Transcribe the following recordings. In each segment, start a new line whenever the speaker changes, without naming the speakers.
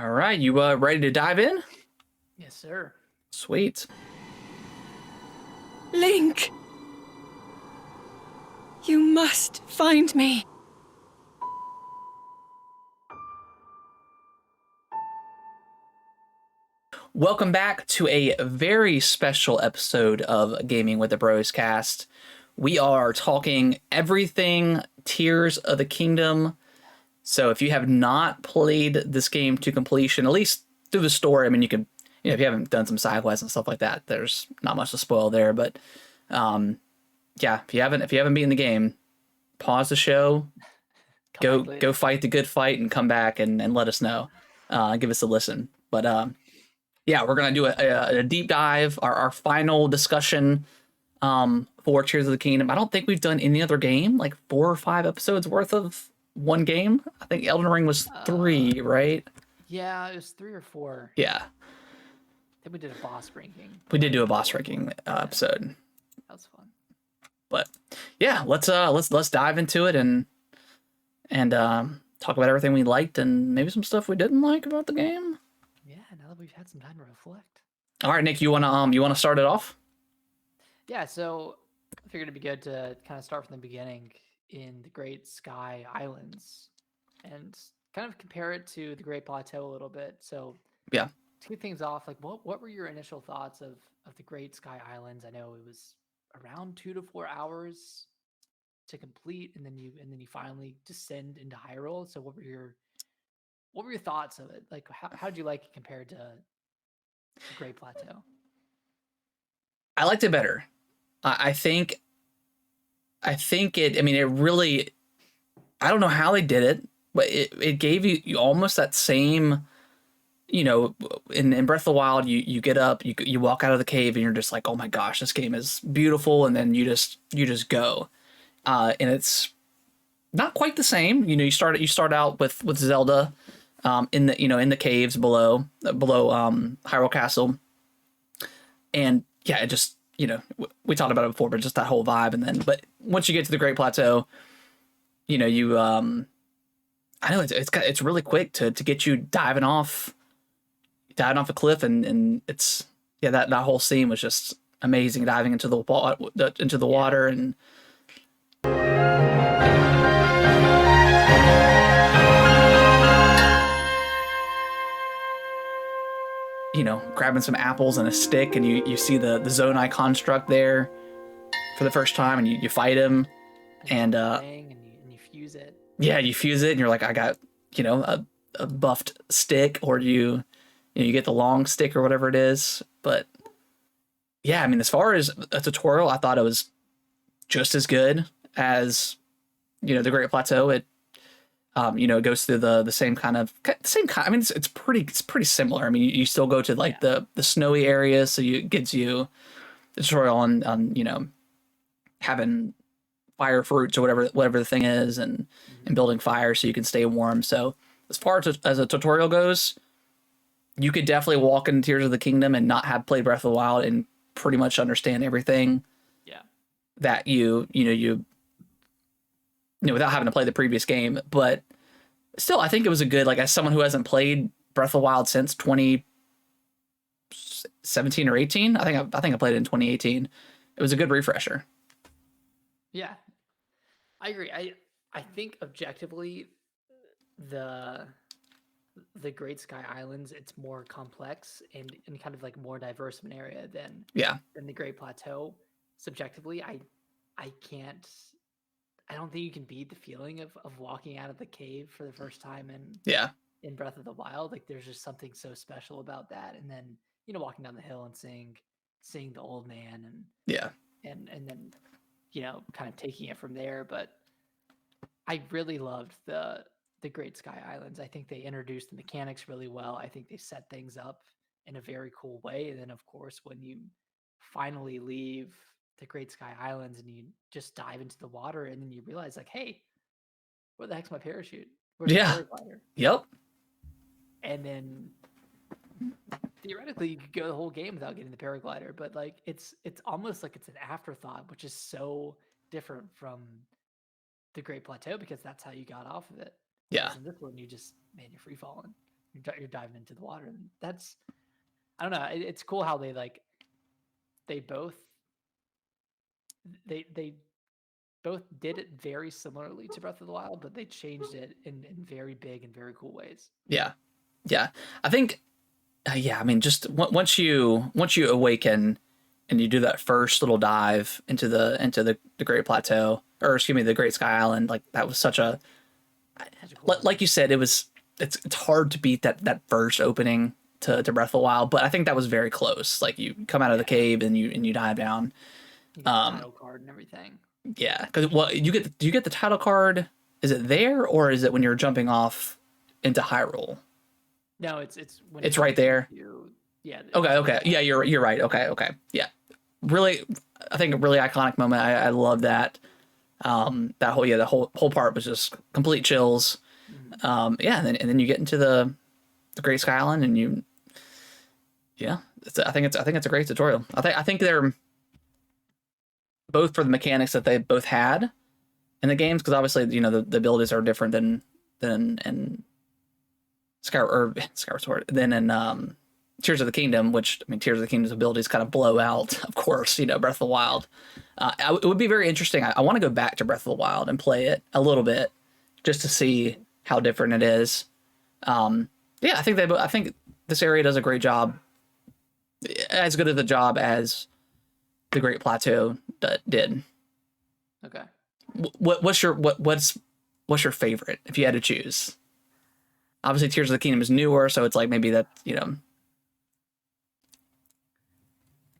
All right, you ready to dive in?
Yes, sir.
Sweet.
Link! You must find me.
Welcome back to a very special episode of Gaming with the Bros cast. We are talking everything Tears of the Kingdom. So if you have not played this game to completion, at least through the story, I mean, you could, if you haven't done some side quests and stuff like that, there's not much to spoil there. But yeah, if you haven't beaten the game, pause the show, go fight the good fight, and come back and let us know. Give us a listen. But yeah, we're gonna do a deep dive, our final discussion for Tears of the Kingdom. I don't think we've done any other game, like 4 or 5 episodes worth of one game. I think Elden Ring was 3, right?
Yeah, it was 3 or 4.
Yeah,
Then we did a boss ranking.
we did do a boss ranking episode,
That was fun.
but yeah, let's dive into it and talk about everything we liked and maybe some stuff we didn't like about the game.
Yeah, now that we've had some time to reflect.
All right, Nick, you wanna start it off?
Yeah, so I figured it'd be good to kind of start from the beginning in the Great Sky Islands and kind of compare it to the Great Plateau a little bit. So
Yeah.
to kick things off, like what were your initial thoughts of the Great Sky Islands? I know it was around 2 to 4 hours to complete, and then you finally descend into Hyrule. So what were your thoughts of it? Like how did you like it compared to the Great Plateau?
I liked it better. I think it. I mean, it really. I don't know how they did it, but it gave you almost that same. You know, in Breath of the Wild, you get up, you walk out of the cave, and you're just like, oh my gosh, this game is beautiful, and then you just go, and it's not quite the same. You know, you start out with Zelda, in the caves below Hyrule Castle, and yeah, it just we talked about it before, but just that whole vibe, and then but once you get to the Great Plateau, you I know it's really quick to get you diving off a cliff, and it's yeah, that whole scene was just amazing, diving into the water and grabbing some apples and a stick, and you see the Zonai construct there for the first time, and you fight him, and
you fuse it.
yeah, you fuse it, and you're like, I got a buffed stick, or you get the long stick or whatever it is. But yeah, I mean, as far as a tutorial, I thought it was just as good as the Great Plateau. It it goes through the same kind of I mean, it's pretty similar. I mean, you still go to like the snowy areas, so it gives you the tutorial on having fire fruits or whatever the thing is, and building fire so you can stay warm. So as far as a tutorial goes, you could definitely walk into Tears of the Kingdom and not have played Breath of the Wild and pretty much understand everything.
Yeah.
That you without having to play the previous game. But still, I think it was a good, like, as someone who hasn't played Breath of the Wild since 2017 or 18, I think I played it in 2018. It was a good refresher.
Yeah, I agree. I think objectively, the Great Sky Islands, it's more complex and kind of like more diverse of an area than the Great Plateau. Subjectively, I can't. I don't think you can beat the feeling of walking out of the cave for the first time in Breath of the Wild. Like there's just something so special about that. And then walking down the hill and seeing the old man and then kind of taking it from there. But I really loved the Great Sky Islands. I think they introduced the mechanics really well. I think they set things up in a very cool way. And then of course when you finally leave the Great Sky Islands and you just dive into the water, and then you realize like, hey, where the heck's my parachute? Where's the paraglider?
Yep.
And then theoretically you could go the whole game without getting the paraglider, but like it's almost like it's an afterthought, which is so different from the Great Plateau because that's how you got off of it.
Yeah.
And this one you just, man, you're free falling. you're diving into the water. And that's, I don't know. It's cool how they both they both did it very similarly to Breath of the Wild, but they changed it in very big and very cool ways.
Yeah. Yeah. I think, yeah, I mean, just once you awaken and you do that first little dive into the Great Plateau, or excuse me, the Great Sky Island, like that was such a,
Such a cool
like you said, it's hard to beat that first opening to Breath of the Wild, but I think that was very close. Like you come out of the cave and you dive down.
you get the title card and everything.
Yeah, because do you get the title card? Is it there, or is it when you're jumping off into Hyrule?
No, it's when
It's
you
right there.
Yeah.
Okay. Yeah, you're right. Okay. Yeah, really, I think a really iconic moment. I love that. That whole part was just complete chills. Yeah, and then you get into the Great Sky Island, and I think it's a great tutorial. I think they're both for the mechanics that they both had in the games, because obviously the abilities are different than in Skyward Sword than in Tears of the Kingdom, which, I mean, Tears of the Kingdom's abilities kind of blow out, of course, Breath of the Wild. It would be very interesting. I want to go back to Breath of the Wild and play it a little bit just to see how different it is. Yeah, I think this area does a great job, as good of a job as the Great Plateau did.
Okay.
What's your favorite if you had to choose? Obviously, Tears of the Kingdom is newer, so it's like maybe that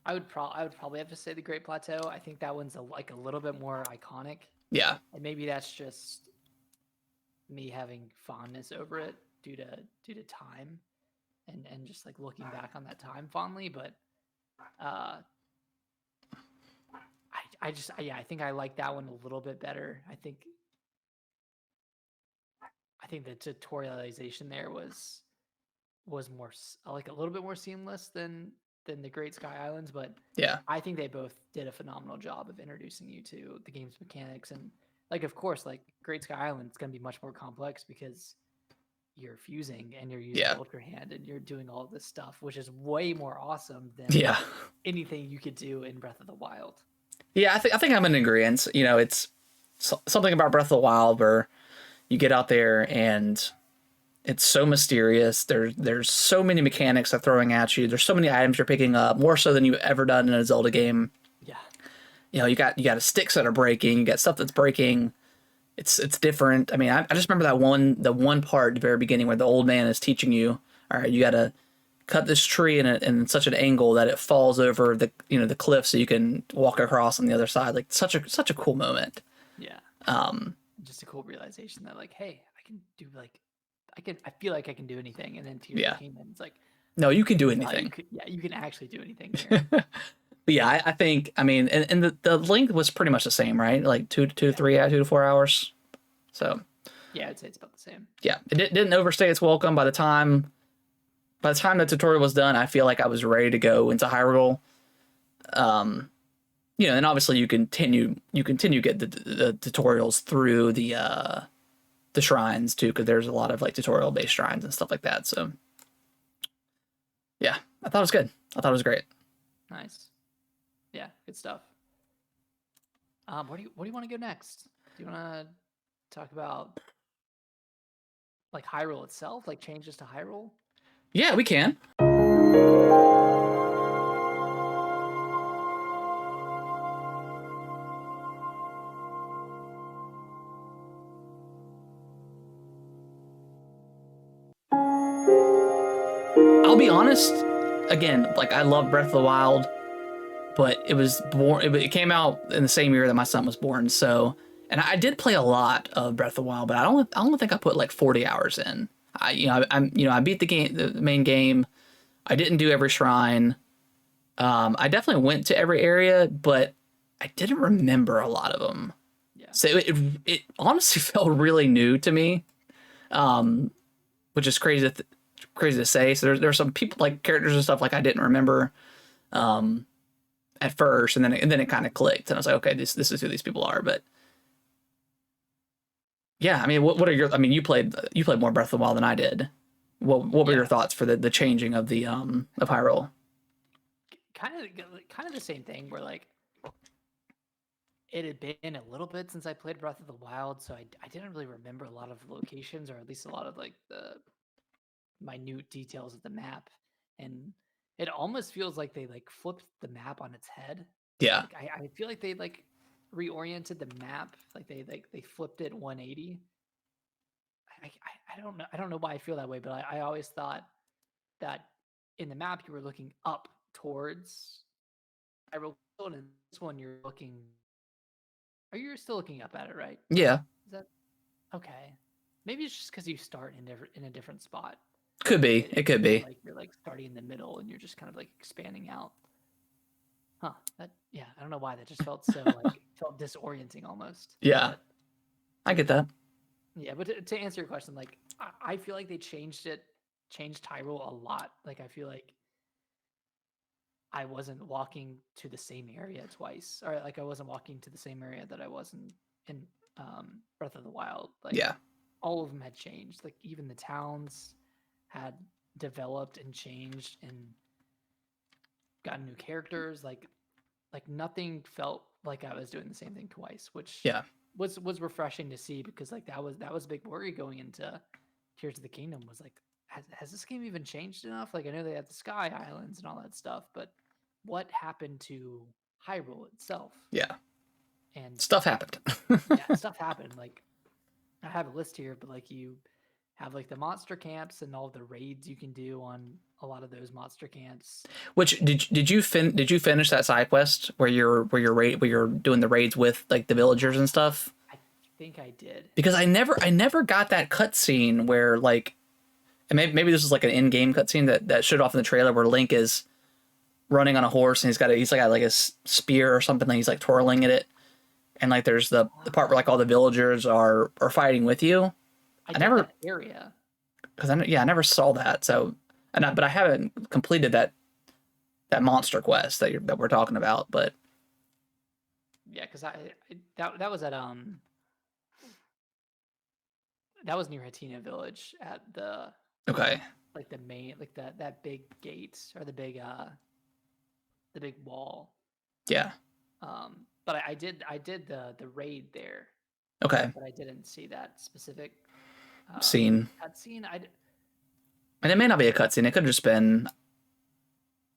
I would probably have to say the Great Plateau. I think that one's a little bit more iconic,
Yeah,
and maybe that's just me having fondness over it due to time, and just like looking back on that time fondly. But I think I like that one a little bit better. I think the tutorialization there was more like a little bit more seamless than the Great Sky Islands, but
yeah,
I think they both did a phenomenal job of introducing you to the game's mechanics. And like, of course, like Great Sky Island is going to be much more complex because you're fusing and you're using Ultra Hand and you're doing all this stuff, which is way more awesome than anything you could do in Breath of the Wild.
Yeah, I think I'm in agreement. It's something about Breath of the Wild where you get out there and it's so mysterious. There's so many mechanics they're throwing at you. There's so many items you're picking up, more so than you've ever done in a Zelda game.
Yeah.
You got sticks that are breaking. You got stuff that's breaking. It's different. I mean, I just remember the one part at the very beginning where the old man is teaching you, all right, you got to cut this tree in such an angle that it falls over the cliff so you can walk across on the other side. Like such a cool moment.
Yeah. Just a cool realization that like, hey, I can do I feel like I can do anything. And then Tears of the Kingdom, it's like,
no, you can do anything.
You can actually do anything here.
But yeah, I think, I mean, and the length was pretty much the same, right? Like 2 to 4 hours. So
yeah, I'd say it's about the same.
Yeah, it didn't overstay its welcome. By the time the tutorial was done, I feel like I was ready to go into Hyrule. And obviously you continue get the tutorials through the shrines too, because there's a lot of like tutorial based shrines and stuff like that. So yeah, I thought it was good. I thought it was great.
Nice. Yeah, good stuff. Where do you want to go next? Do you want to talk about like Hyrule itself, like changes to Hyrule?
Yeah, we can. I'll be honest, again, like I love Breath of the Wild, but it came out in the same year that my son was born. So, and I did play a lot of Breath of the Wild, but I don't think I put like 40 hours in. I beat the main game. I didn't do every shrine. I definitely went to every area, but I didn't remember a lot of them.
Yeah.
So it honestly felt really new to me, which is crazy to say. So there's some people, like characters and stuff, like I didn't remember at first, and then it kind of clicked, and I was like, okay, this is who these people are. But yeah, I mean, what are your? I mean, you played more Breath of the Wild than I did. What were your
Yeah.
thoughts for the changing of the of Hyrule?
Kind of the same thing where like it had been a little bit since I played Breath of the Wild, so I didn't really remember a lot of locations, or at least a lot of like the minute details of the map. And it almost feels like they like flipped the map on its head.
Yeah,
Like I feel like they like reoriented the map, like they flipped it 180. I don't know why I feel that way, but I always thought that in the map you were looking up towards Hyrule, and in this one you're looking. Are you still looking up at it, right?
yeah,
Is that okay? Maybe it's just because you start in a different spot.
could be. It could be.
Like you're like starting in the middle and you're just kind of like expanding out. Huh. That yeah, I don't know why that just felt so like felt disorienting almost.
Yeah,
But,
I get that.
yeah, but to answer your question, like I feel like they changed Hyrule a lot. Like I feel like I wasn't walking to the same area twice, or like I wasn't walking to the same area that I was in Breath of the Wild. Like
Yeah,
all of them had changed. Like even the towns had developed and changed and gotten new characters. Like nothing felt like I was doing the same thing twice, which
yeah,
was refreshing to see because like that was a big worry going into Tears of the Kingdom was like has this game even changed enough? Like I know they had the Sky Islands and all that stuff, but what happened to Hyrule itself?
yeah.
And
Stuff happened.
yeah, stuff happened. Like I have a list here, but like you have like the monster camps and all the raids you can do on a lot of those monster camps.
Which did you finish that side quest where you're doing the raids with like the villagers and stuff?
I think I did.
Because I never got that cutscene where like, and maybe this is like an in-game cutscene that showed off in the trailer where Link is running on a horse and he's got like a spear or something, and he's like twirling at it, and like there's the part where like all the villagers are fighting with you.
I did
never-
that area.
Because I never saw that. So but I haven't completed that monster quest that we're talking about. But
Yeah, because that was at that was near Hatina Village at the
okay,
like the main like that big gate or the big wall.
yeah,
But I did the raid there,
okay,
but I didn't see that specific
scene.
cutscene.
And it may not be a cutscene. It could have just been.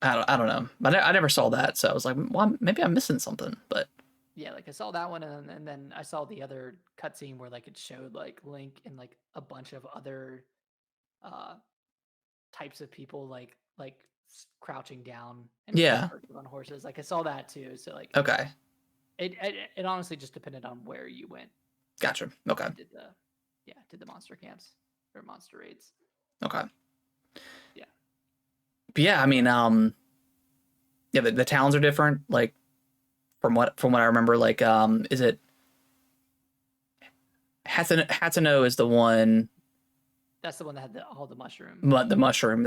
I don't know. But I never saw that, so I was like, well, maybe I'm missing something. But
Yeah, like I saw that one, and then I saw the other cutscene where like it showed like Link and like a bunch of other types of people crouching down and
Yeah.
on horses. Like I saw that too. So like
okay,
it honestly just depended on where you went.
gotcha. Okay,
Did the monster camps or monster raids.
okay.
Yeah.
But yeah, I mean, yeah, the towns are different. Like from what I remember, like is it Hatsuno is the one,
That's the one that had all the mushroom.
the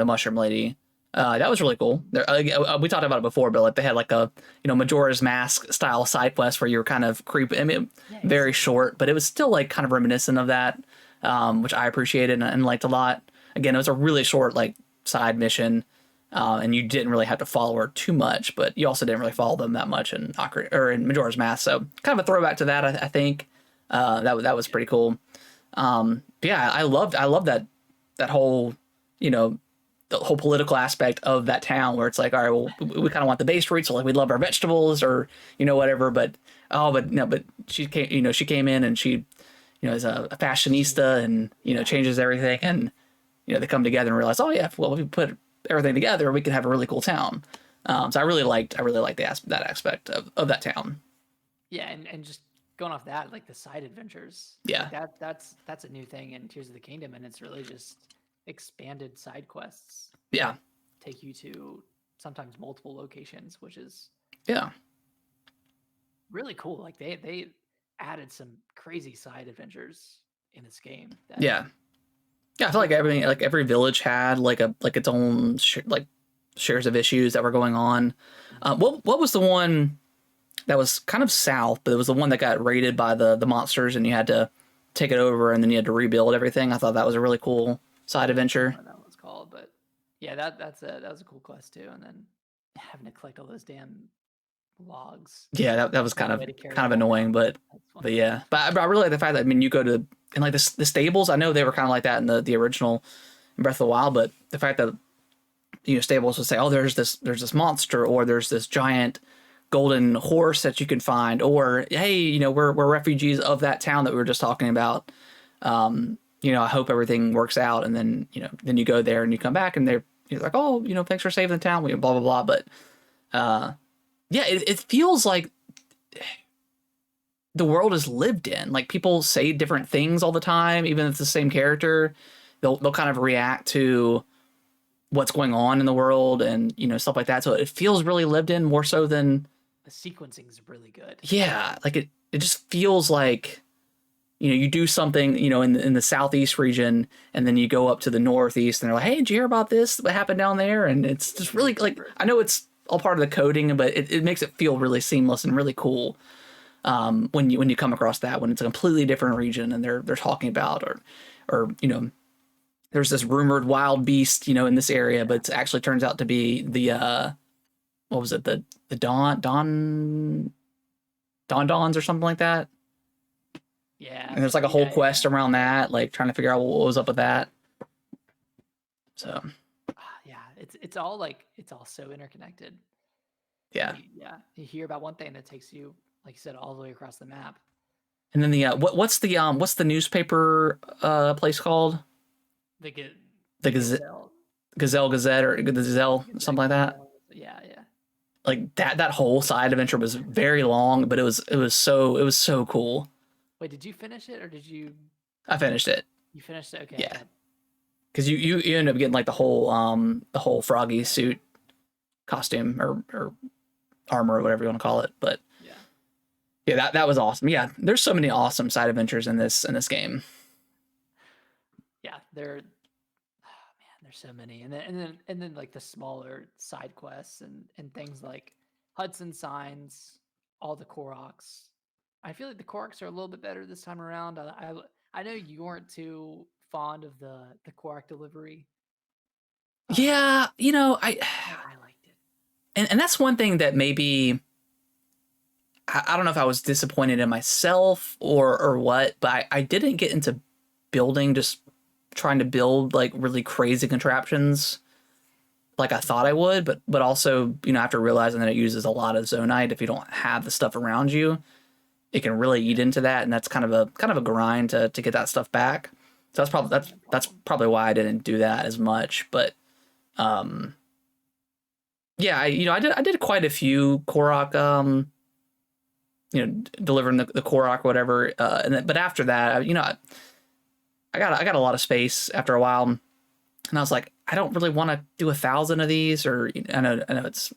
mushroom lady. That was really cool. We talked about it before, but like they had like a Majora's Mask style side quest where you were kind of creeping. I mean,
Yeah,
very short, but it was still like kind of reminiscent of that, which I appreciated and liked a lot. Again, it was a really short like side mission, and you didn't really have to follow her too much, but you also didn't really follow them that much in Majora's Mask. So kind of a throwback to that, I think. That was pretty cool. But yeah, I loved that whole the whole political aspect of that town where it's like, all right, well, we kind of want the base rate, so like we love our vegetables or whatever, but she came in and she is a fashionista and changes everything, and they come together and realize, oh yeah, well, if we put everything together, we can have a really cool town. So I really liked that aspect of that town.
Yeah, and just going off that, like the side adventures.
Yeah.
Like that's a new thing in Tears of the Kingdom, and it's really just expanded side quests.
Yeah.
Take you to sometimes multiple locations, which is
Yeah.
really cool. Like they added some crazy side adventures in this game.
Yeah. I feel like every village had like its own shares of issues that were going on. What was the one that was kind of south, but it was the one that got raided by the monsters and you had to take it over and then you had to rebuild everything? I thought that was a really cool side adventure.
That was Yeah, that was a cool quest too, and then having to collect all those damn logs.
Yeah, that was
One way to carry
kind of
them all
annoying,
down.
but
That's
but
funny.
yeah, but I really like the fact that, I mean, you go to, and like the stables. I know they were kind of like that in the original Breath of the Wild, but the fact that, you know, stables would say, oh, there's this monster, or there's this giant golden horse that you can find, or hey, you know, we're refugees of that town that we were just talking about. You know, I hope everything works out, and then, you know, then you go there and you come back and you're like, oh, you know, thanks for saving the town, we blah blah blah. But yeah, it feels like the world is lived in. Like, people say different things all the time, even if it's the same character. They'll kind of react to what's going on in the world, and, you know, stuff like that. So it feels really lived in, more so than,
The sequencing is really good.
yeah, like it just feels like, you know, you do something, you know, in the southeast region, and then you go up to the northeast, and they're like, hey, did you hear about this? What happened down there? And it's just really, like, I know it's all part of the coding, but it makes it feel really seamless and really cool. When you come across that, when it's a completely different region and they're talking about, or you know, there's this rumored wild beast, you know, in this area, but it actually turns out to be the what was it, the Dons or something like that.
Yeah.
And there's like a whole quest around that, like trying to figure out what was up with that. So
Yeah, it's all like it's all so interconnected.
yeah.
Yeah. You hear about one thing that takes you, like you said, all the way across the map.
And then the what's the newspaper place called?
They get
The Gazette or Gazelle, something like that.
Yeah, yeah.
Like that whole side adventure was very long, but it was so cool.
Wait, did you finish it or did you?
I finished it.
You finished it? Okay.
Yeah. Because you end up getting like the whole froggy suit costume, or armor, or whatever you want to call it. But
Yeah.
yeah, that was awesome. Yeah, there's so many awesome side adventures in this game.
Yeah, there. Oh man, there's so many, and then like the smaller side quests and things like Hudson signs, all the Koroks. I feel like the Koroks are a little bit better this time around. I know you weren't too fond of the Korok delivery.
Yeah, you know,
I liked it.
and that's one thing that maybe, I don't know if I was disappointed in myself or what, but I didn't get into building, just trying to build like really crazy contraptions like I thought I would, but also, you know, after realizing that it uses a lot of Zonite, if you don't have the stuff around you, it can really eat into that, and that's kind of a grind to get that stuff back. So that's probably why I didn't do that as much. But yeah, I did quite a few Korok, you know, delivering the Korok, whatever, but after that, you know, I got a lot of space after a while, and I was like, I don't really want to do 1,000 of these, or I know it's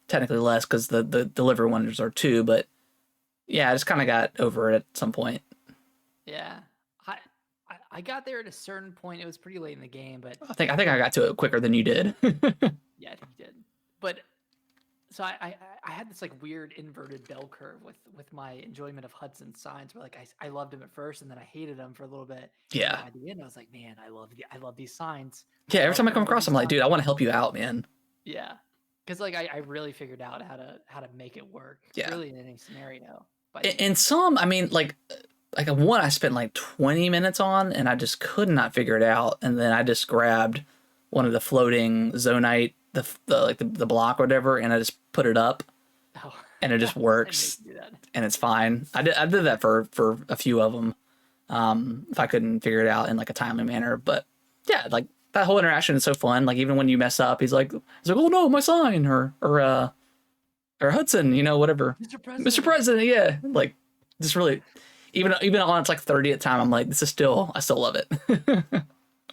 technically less because the delivery ones are 2, but yeah, I just kind of got over it at some point.
Yeah, I got there at a certain point. It was pretty late in the game, but
I think I got to it quicker than you did.
yeah, you did. But so I had this like weird inverted bell curve with my enjoyment of Hudson's signs, where like I loved him at first and then I hated him for a little bit.
Yeah.
And by the end, I was like, man, I love these signs.
Yeah, every time I come
love
across,
these
I'm like, dude, I
signs.
want to help you out, man.
Yeah, because like I really figured out how to make it work.
Yeah.
Really in any scenario.
And some, I mean, like one I spent like 20 minutes on, and I just could not figure it out. And then I just grabbed one of the floating Zonite, the block or whatever, and I just put it up,
Oh.
and it just
I
works,
didn't do that.
and it's fine. I did that for a few of them, if I couldn't figure it out in like a timely manner. But yeah, like that whole interaction is so fun. Like, even when you mess up, he's like, oh no, my sign, or Hudson, you know, whatever. Mr. President, yeah. Like, just really, even on its like 30th time, I'm like, I still love it.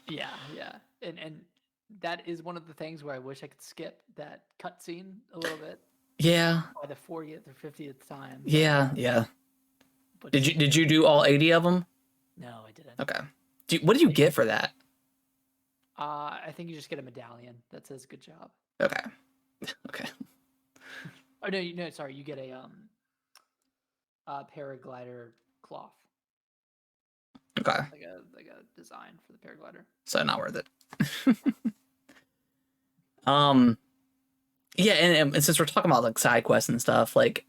Yeah, and that is one of the things where I wish I could skip that cutscene a little bit
Yeah.
by the 40th or 50th time.
Yeah.
But
Did you do all 80 of them?
No, I didn't.
Okay. What do you get for that?
I think you just get a medallion that says "good job."
Okay.
Oh no, sorry, you get a paraglider cloth.
Okay.
Like a design for the paraglider.
So not worth it. Um, yeah, and since we're talking about like side quests and stuff, like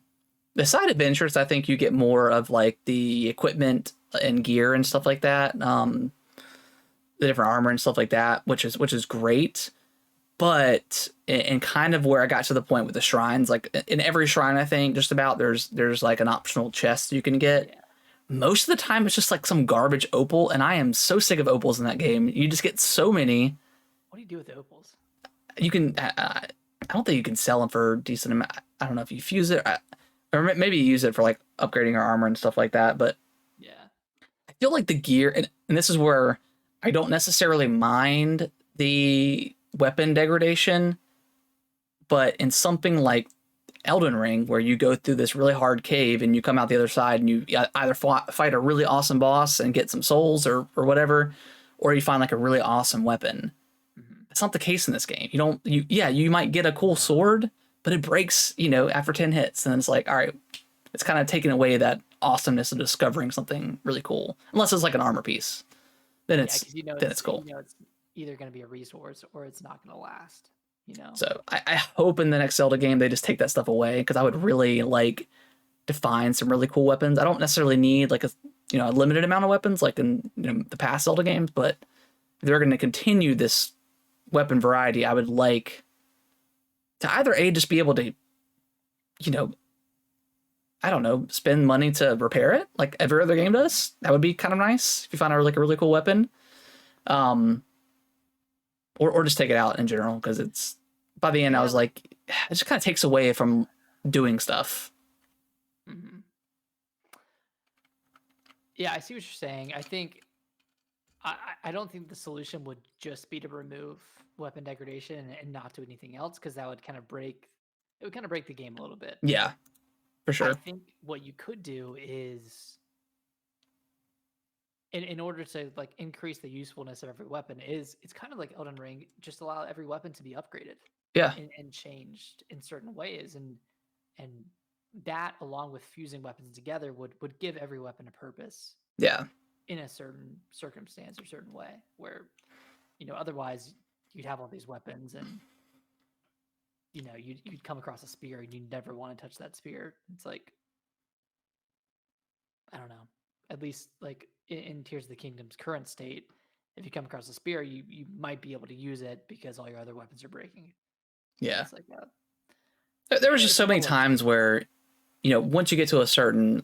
the side adventures, I think you get more of like the equipment and gear and stuff like that. The different armor and stuff like that, which is great. But and kind of where I got to the point with the shrines, like in every shrine, I think just about there's like an optional chest you can get.
Yeah.
Most of the time, it's just like some garbage opal, and I am so sick of opals in that game. You just get so many.
What do you do with the opals?
You can I don't think you can sell them for a decent amount. I don't know if you fuse it, or maybe you use it for like upgrading your armor and stuff like that. But
Yeah.
I feel like the gear, and this is where I don't necessarily mind the weapon degradation, but in something like Elden Ring, where you go through this really hard cave and you come out the other side and you either fight a really awesome boss and get some souls or whatever, or you find like a really awesome weapon.
Mhm.
That's not the case in this game. You might get a cool sword, but it breaks, after 10 hits. And it's like, all right, it's kind of taking away that awesomeness of discovering something really cool. Unless it's like an armor piece. Then
Yeah,
it's
'cause you know
then it's cool.
it's either going to be a resource or it's not going to last.
So I hope in the next Zelda game they just take that stuff away, because I would really like to find some really cool weapons. I don't necessarily need like a limited amount of weapons like in the past Zelda games, but if they're going to continue this weapon variety, I would like to either just be able to, I don't know, spend money to repair it like every other game does. That would be kind of nice if you find a really cool weapon. Or just take it out in general, because it's by the end I was like, it just kind of takes away from doing stuff.
Mhm. Yeah, I see what you're saying. I think I don't think the solution would just be to remove weapon degradation and not do anything else, because that would kind of break the game a little bit.
Yeah, for
I
sure.
think what you could do is, in order to like increase the usefulness of every weapon, is it's kind of like Elden Ring, just allow every weapon to be upgraded
Yeah,
and changed in certain ways, and that, along with fusing weapons together, would give every weapon a purpose
yeah,
in a certain circumstance or certain way, where otherwise you'd have all these weapons, and you'd come across a spear and you never want to touch that spear. It's like, I don't know, at least like in Tears of the Kingdom's current state, if you come across a spear, you might be able to use it because all your other weapons are breaking.
yeah.
It's like
There was just
it's
so
a
many
double-edged
times where, once you get to a certain,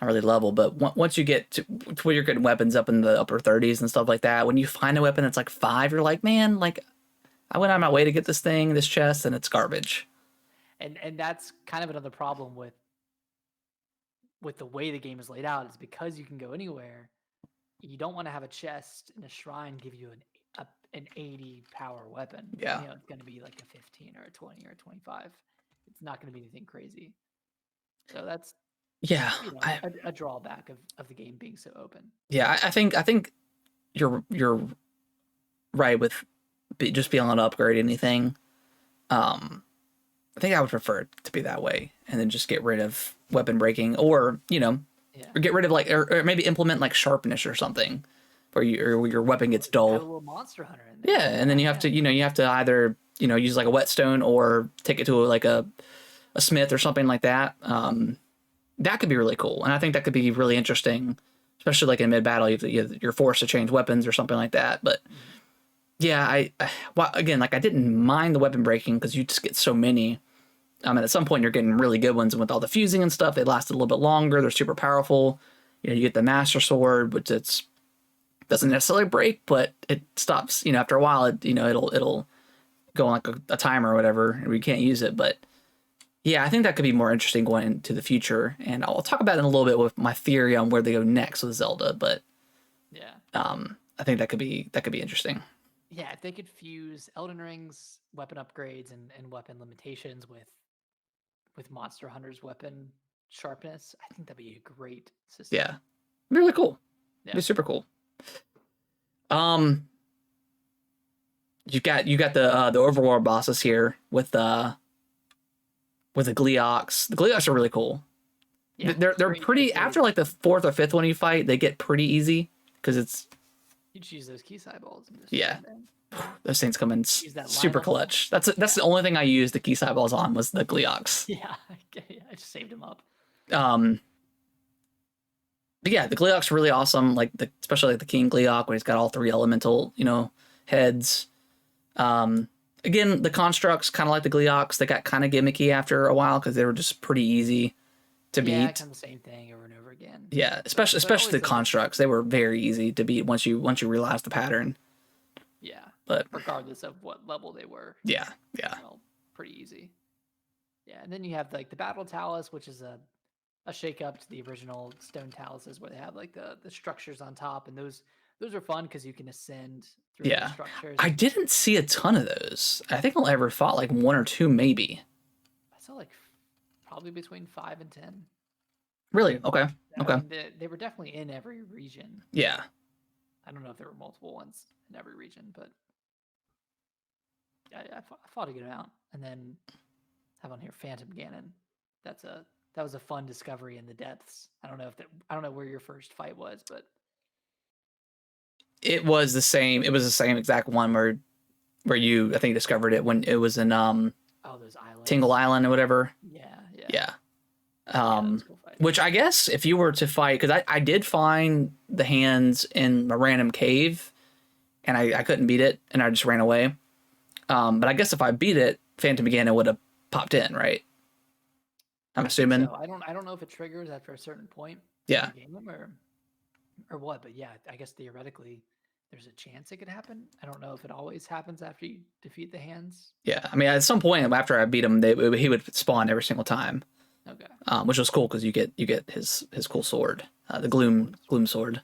not really level, but once you get to where you're getting weapons up in the upper 30s and stuff like that, when you find a weapon that's like 5, you're like, man, like I went out of my way to get this chest, and it's garbage.
and that's kind of another problem with the way the game is laid out, is because you can go anywhere. You don't want to have a chest in a shrine give you an 80 power weapon.
Yeah.
It's going to be like a 15 or a 20 or a 25. It's not going to be anything crazy. So that's
Yeah,
a drawback of the game being so open.
yeah. I think you're right with just being able to upgrade anything. I think I would prefer it to be that way, and then just get rid of weapon breaking, or
Yeah.
or get rid of like, or maybe implement like sharpness or something, where your weapon gets
Have a
dull.
little monster hunter in there.
Yeah, and then you have to either use like a whetstone or take it to like a smith or something like that. That could be really cool, and I think that could be really interesting, especially like in mid battle. You're forced to change weapons or something like that. But yeah, well, again, like I didn't mind the weapon breaking because you just get so many. And at some point you're getting really good ones, and with all the fusing and stuff, they last a little bit longer. They're super powerful. You get the Master Sword, which doesn't necessarily break, but it stops. After a while, it'll go on like a timer or whatever, and we can't use it. But yeah, I think that could be more interesting going into the future, and I'll talk about it in a little bit with my theory on where they go next with Zelda. But
Yeah.
I think that could be interesting.
Yeah, if they could fuse Elden Ring's weapon upgrades and weapon limitations with Monster Hunter's weapon sharpness, I think that'd be a great system.
Yeah, it'd be really cool.
Yeah.
It'd be super cool. You got the overworld bosses here with the Gleeoks. The Gleeoks are really cool.
Yeah,
They're
great
pretty,
ability.
after like the 4th or 5th one you fight, they get pretty easy because it's
You just use those key eyeballs. And just
Yeah.
shoot them.
Those things come in
Use that
super
Lionel ball.
clutch. That's the only thing I used the Keyside balls on was the Gleox.
Yeah, I just saved him up.
But yeah, the Gleok's really awesome. Like especially like the King Gleok, where he's got all 3 elemental, heads. Again, the constructs kind of like the Gleoks. They got kind of gimmicky after a while because they were just pretty easy to beat.
Yeah, kind of the same thing over and over again.
Yeah, especially
always
the
like-
constructs. They were very easy to beat once you realize the pattern.
Yeah,
But
regardless of what level they were.
yeah.
Well, pretty easy. Yeah, and then you have like the Battle Talus, which is a shake up to the original Stone Taluses, where they have like the structures on top, and those are fun because you can ascend through
Yeah.
the structures.
I didn't see a ton of those. I think I ever fought like 1 or 2 maybe.
I saw like probably between 5 and 10.
Really? Okay.
I
Okay.
mean, they were definitely in every region.
Yeah.
I don't know if there were multiple ones in every region, but I fought a good amount. And then have on here Phantom Ganon. That was a fun discovery in the depths. I don't know where your first fight was, but
It was the same. It was the same exact one where you I think discovered it when it was in
oh, those islands.
Tingle Island or whatever.
Yeah.
Yeah.
That was a cool fight.
Which I guess if you were to fight, because I did find the hands in a random cave, and I couldn't beat it, and I just ran away. But I guess if I beat it, Phantom Ganon would have popped in, right? I'm assuming.
So I don't know if it triggers after a certain point.
Yeah.
In the game or what, but yeah, I guess theoretically there's a chance it could happen. I don't know if it always happens after you defeat the hands.
Yeah. I mean, at some point after I beat him, he would spawn every single time.
Okay.
Which was cool because you get his cool sword, the gloom sword,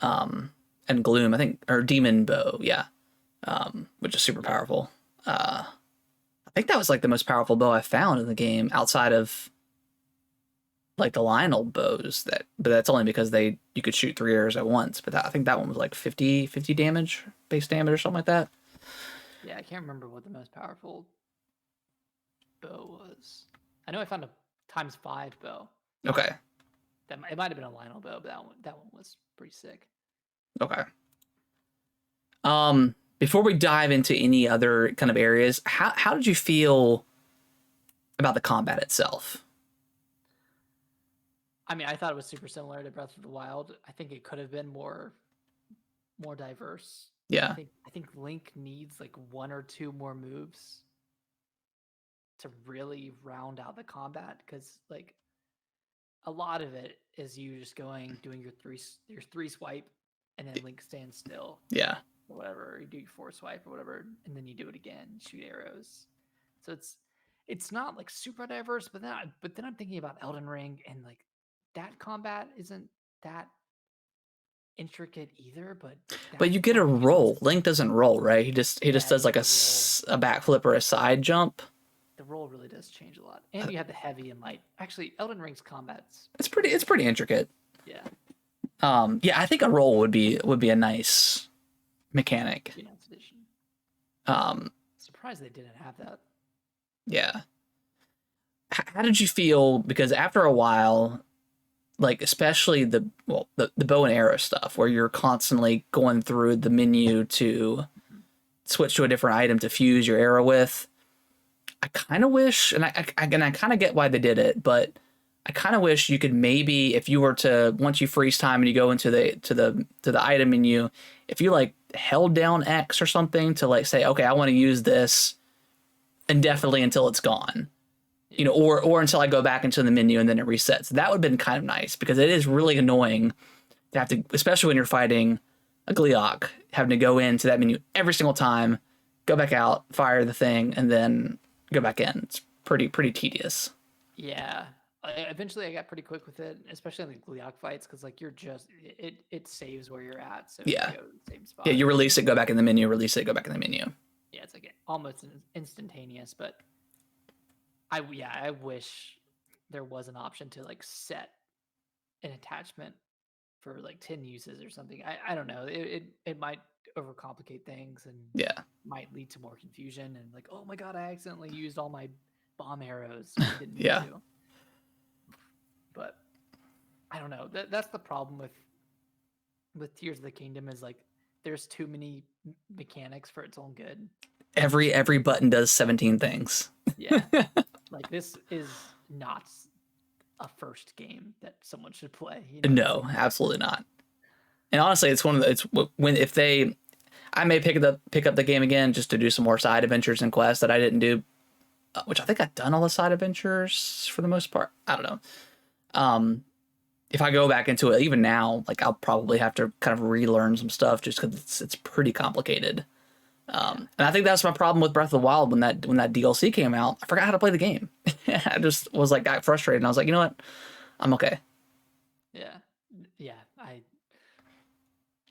and gloom I think, or demon bow, yeah, which is super powerful. I think that was like the most powerful bow I found in the game outside of like the Lionel bows. But that's only because you could shoot 3 arrows at once. But I think that one was like 50 damage, base damage or something like that.
Yeah, I can't remember what the most powerful bow was. I know I found a ×5 bow.
Okay.
It might have been a Lionel bow, but that one was pretty sick.
Okay. Before we dive into any other kind of areas, how did you feel about the combat itself?
I mean, I thought it was super similar to Breath of the Wild. I think it could have been more diverse.
Yeah.
I think Link needs like 1 or 2 more moves to really round out the combat, because like a lot of it is you just doing your three swipe, and then Link stands still
Yeah.
or whatever. You do your 4 swipe or whatever, and then you do it again, shoot arrows. So it's not like super diverse, but then I'm thinking about Elden Ring, and like that combat isn't that intricate either, but
you get a roll. Link doesn't roll, right? He just does like a backflip or a side jump.
The roll really does change a lot, and you have the heavy and light. Actually, Elden Ring's combat's
It's pretty intricate.
yeah.
Yeah, I think a roll would be a nice mechanic.
Enhanced edition.
Um,
Surprised they didn't have that.
yeah. How did you feel? Because after a while, like especially the bow and arrow stuff, where you're constantly going through the menu to switch to a different item to fuse your arrow with. I kind of wish, and I kind of get why they did it, but I kind of wish you could maybe, if you were to, once you freeze time and you go into the item menu, if you like held down X or something to like say, okay, I want to use this indefinitely until it's gone, or until I go back into the menu and then it resets. That would have been kind of nice, because it is really annoying to have to, especially when you're fighting a Gleok, having to go into that menu every single time, go back out, fire the thing, and then go back in. It's pretty tedious.
Yeah. Eventually, I got pretty quick with it, especially in the Gleok fights, because like it saves where you're at, so
Yeah.
you go to the same spot.
Yeah, you release it, go back in the menu, release it, go back in the menu.
Yeah, it's like almost instantaneous. But I wish there was an option to like set an attachment for like 10 uses or something. I don't know. It might overcomplicate things and
Yeah.
might lead to more confusion and like, oh my god, I accidentally used all my bomb arrows. I didn't need
Yeah.
to. But I don't know. That's the problem with Tears of the Kingdom, is like there's too many mechanics for its own good.
Every button does 17 things.
Yeah. Like this is not a first game that someone should play. You know?
No, absolutely not. And honestly, it's one of the, it's when if they, I may pick up the game again just to do some more side adventures and quests that I didn't do, which I think I've done all the side adventures for the most part. I don't know. If I go back into it even now, like I'll probably have to kind of relearn some stuff just because it's pretty complicated. And I think that's my problem with Breath of the Wild when that DLC came out. I forgot how to play the game. I just was like got frustrated, and I was like, you know what, I'm okay.
Yeah, I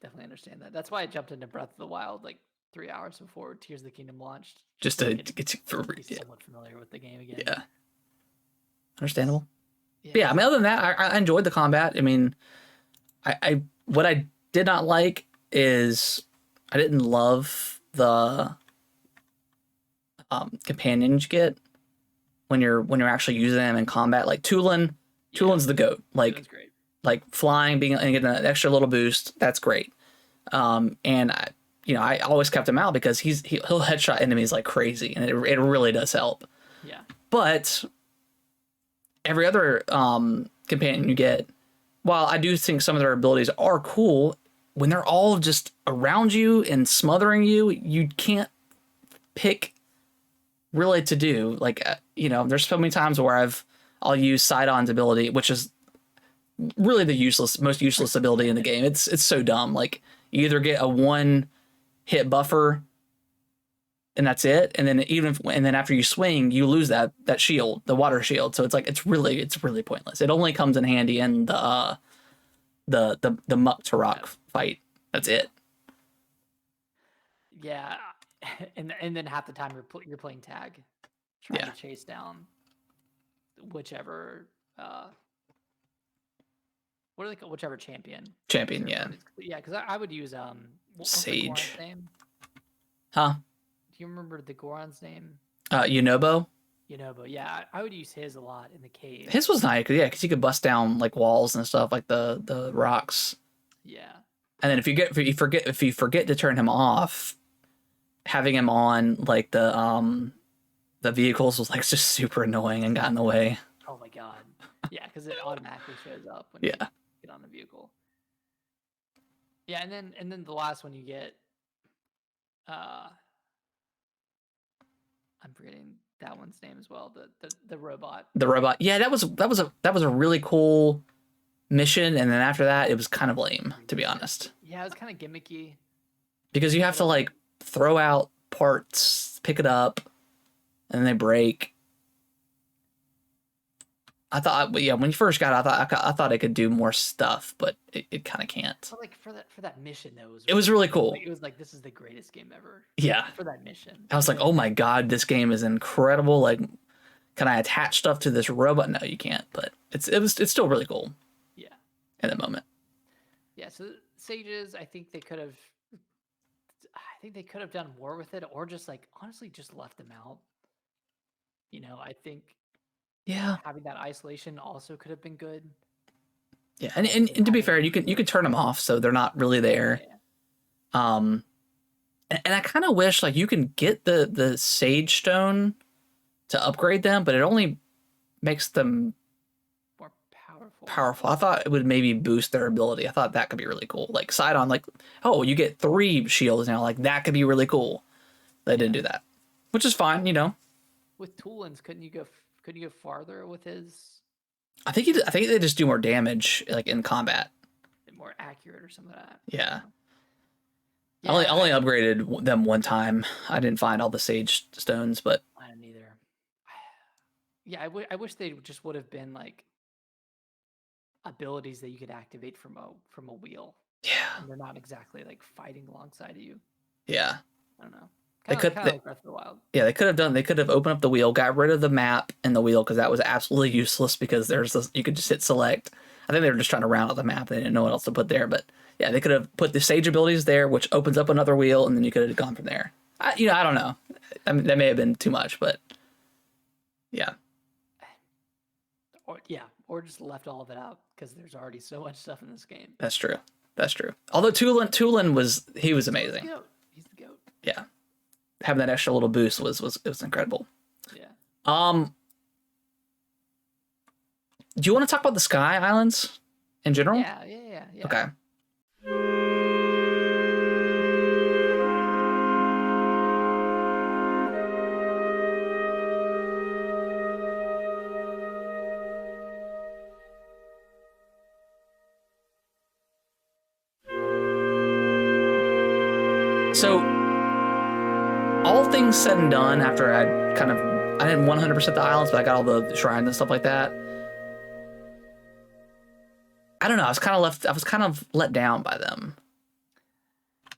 definitely understand that. That's why I jumped into Breath of the Wild like 3 hours before Tears of the Kingdom launched,
Just
so
to
I could
get you
be somewhat familiar with the game again.
yeah, understandable. But yeah, I mean, other than that, I enjoyed the combat. I mean, I what I did not like is I didn't love the companions you get when you're actually using them in combat. Like Tulin's the GOAT.
That's great.
Like flying, being and getting an extra little boost. That's great. And I always kept him out because he'll headshot enemies like crazy, and it really does help.
Yeah.
But every other companion you get, while I do think some of their abilities are cool, when they're all just around you and smothering you, you can't pick really to do. Like, there's so many times where I'll use Sidon's ability, which is really the most useless ability in the game. It's so dumb. Like, you either get a one hit buffer and that's it, and then after you swing, you lose that shield, the water shield. So it's really pointless. It only comes in handy in the Muck to Rock fight. That's it.
Yeah, and then half the time you're playing tag, trying to chase down whichever what are they called? Whichever champion.
Champion, yeah.
Yeah, because I would use what's
Sage.
the Goron's name?
Huh?
Do you remember the Goron's name?
Yunobo.
Yunobo. Yeah, I would use his a lot in the cave.
His was nice, because you could bust down like walls and stuff, like the rocks.
Yeah.
And then if you forget to turn him off, having him on like the vehicles was like just super annoying and got in the way.
Oh my god. Yeah, because it automatically shows up when you get on the vehicle. Yeah, and then the last one you get, I'm forgetting that one's name as well. The robot.
The robot. Yeah, that was a really cool mission, and then after that it was kind of lame, to be honest.
Yeah, it was kind of gimmicky. Because
you have to like throw out parts, pick it up, and then they break. I thought, when you first got it, I thought it could do more stuff, but it kind of can't.
So like for that mission though,
it was really cool.
It was like, this is the greatest game ever.
Yeah.
For that mission,
I was like, oh my god, this game is incredible. Like, can I attach stuff to this robot? No, you can't. But it's still really cool.
Yeah.
In the moment.
Yeah. So Sages, I think they could have done more with it, or just like honestly just left them out. I think.
Yeah.
Having that isolation also could have been good.
Yeah, and to be fair, you can turn them off so they're not really there. Yeah. And I kind of wish like you can get the Sage Stone to upgrade them, but it only makes them
more
powerful. I thought it would maybe boost their ability. I thought that could be really cool. Like Sidon, like, oh, you get 3 shields now. Like that could be really cool. They didn't do that, which is fine.
With Tulin's, couldn't you go farther with his?
I think they just do more damage, like in combat.
More accurate or something like that.
Yeah. I only upgraded them one time. I didn't find all the Sage Stones, but
I didn't either. Yeah, I wish they just would have been like abilities that you could activate from a wheel.
Yeah.
And they're not exactly like fighting alongside of you.
Yeah.
I don't know.
They could
like Breath of the Wild.
Yeah, they could have opened up the wheel, got rid of the map and the wheel because that was absolutely useless because you could just hit select. I think they were just trying to round out the map. They didn't know what else to put there, but yeah, they could have put the Sage abilities there, which opens up another wheel, and then you could have gone from there. I don't know. I mean, that may have been too much, but yeah.
Or just left all of it out because there's already so much stuff in this game.
That's true. That's true. Although Tulin was amazing.
He's the goat.
Yeah, having that extra little boost was incredible.
Yeah.
Do you want to talk about the Sky Islands in general?
Yeah.
Okay. So, all things said and done, after I didn't 100% the islands, but I got all the shrines and stuff like that. I don't know. I was kind of let down by them.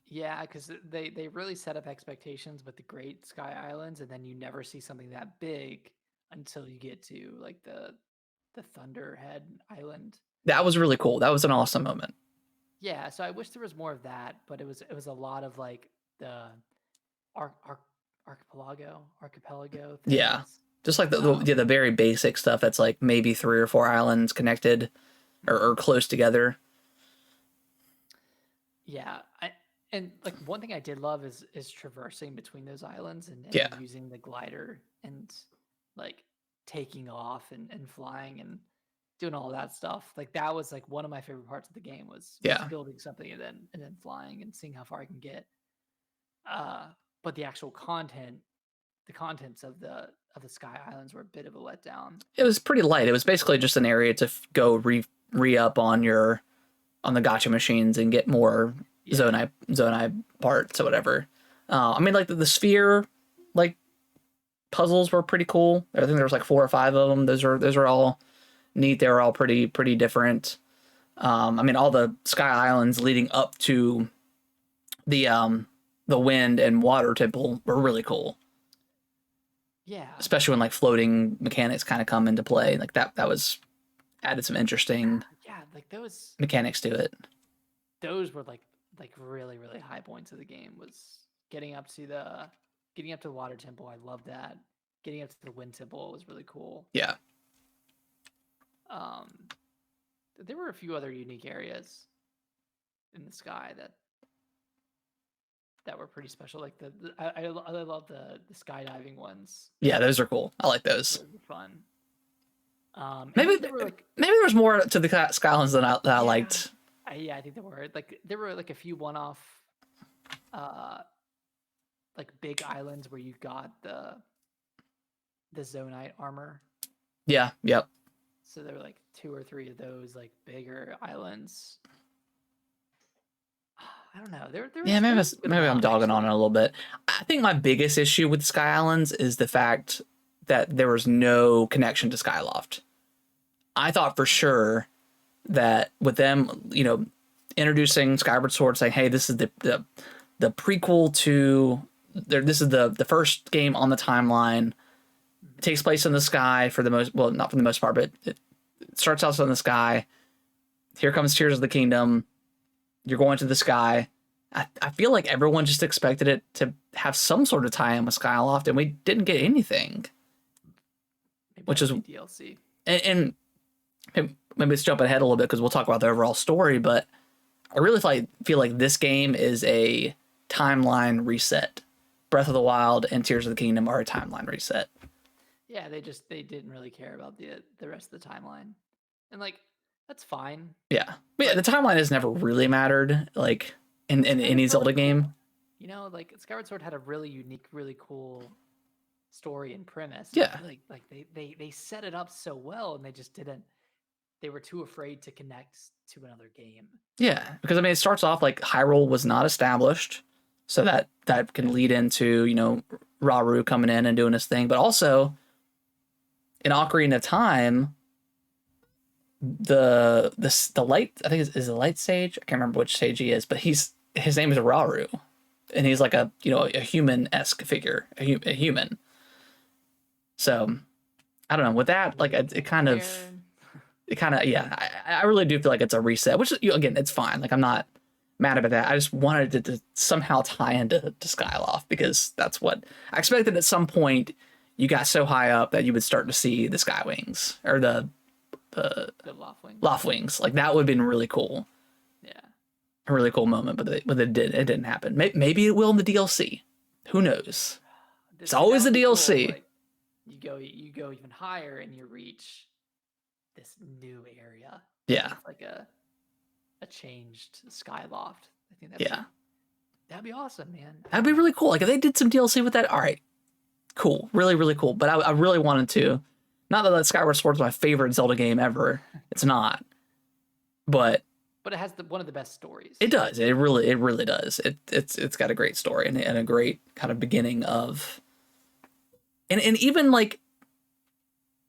Yeah, because they really set up expectations with the Great Sky Islands, and then you never see something that big until you get to like the Thunderhead Island.
That was really cool. That was an awesome moment.
Yeah, so I wish there was more of that, but it was a lot of like the archipelago things.
Yeah. Just like the very basic stuff that's like maybe 3 or 4 islands connected or close together.
Yeah, and like one thing I did love is traversing between those islands and
Yeah.
using the glider and like taking off and flying and doing all that stuff. Like that was like one of my favorite parts of the game was building something and then flying and seeing how far I can get. But the actual the contents of the Sky Islands were a bit of a letdown.
It was pretty light. It was basically just an area to go re-up on the gacha machines and get more Zonai parts or whatever. I mean, like the sphere like puzzles were pretty cool. I think there was like 4 or 5 of them. Those are all neat. They were all pretty different. I mean, all the Sky Islands leading up to the wind and water temple were really cool.
Yeah.
Especially when like floating mechanics kind of come into play. Like that was added some interesting
like those
mechanics to it.
Those were like really, really high points of the game was getting up to the water temple. I love that. Getting up to the wind temple was really cool.
Yeah.
There were a few other unique areas in the sky that were pretty special. Like I love the skydiving ones.
Yeah, those are cool. I like those.
Those were fun.
Maybe there was more to the Skylands than I liked.
I think there were like a few one-off, like big islands where you got the Zonite armor.
Yeah. Yep.
So there were like 2 or 3 of those like bigger islands. I don't know.
Maybe I'm dogging on it a little bit. I think my biggest issue with Sky Islands is the fact that there was no connection to Skyloft. I thought for sure that with them, introducing Skyward Sword, saying, "Hey, this is the prequel to this is the first game on the timeline. It takes place in the sky for the most, well, not for the most part, but it starts out in the sky. Here comes Tears of the Kingdom. You're going to the sky." I feel like everyone just expected it to have some sort of tie-in with Skyloft, and we didn't get anything. Which is
DLC.
And maybe it's jumping ahead a little bit because we'll talk about the overall story, but I really feel like this game is a timeline reset. Breath of the Wild and Tears of the Kingdom are a timeline reset.
Yeah, they didn't really care about the rest of the timeline, and like that's fine.
Yeah, but yeah, the timeline has never really mattered, like in any Zelda game.
Like Skyward Sword had a really unique, really cool story and premise.
Yeah,
like they set it up so well, and they just didn't. They were too afraid to connect to another game.
Yeah, because I mean, it starts off like Hyrule was not established, so that can lead into Rauru coming in and doing his thing, but also in Ocarina of Time, the light, I think is the light sage. I can't remember which sage he is, but his name is Rauru, and he's like a human-esque figure, a human. So I don't know, with that, like it kind of yeah. I really do feel like it's a reset, which again, it's fine. Like I'm not mad about that. I just wanted it to somehow tie into Skyloft because that's what I expected. At some point, you got so high up that you would start to see the Skywings or the
Loftwings.
Loftwings. Like that would have been really cool.
Yeah.
a really cool moment, but it didn't happen. Maybe it will in the DLC. Who knows? It's always the DLC.
Like, you go even higher and you reach this new area.
Yeah.
It's like a changed Skyloft. I think that'd be awesome, man.
That'd be really cool. Like if they did some DLC with that, all right, cool, really, really cool. But I really wanted to. Not that Skyward Sword is my favorite Zelda game ever. It's not. But
it has one of the best stories.
It does. It really does. It's got a great story and a great kind of beginning of. And even like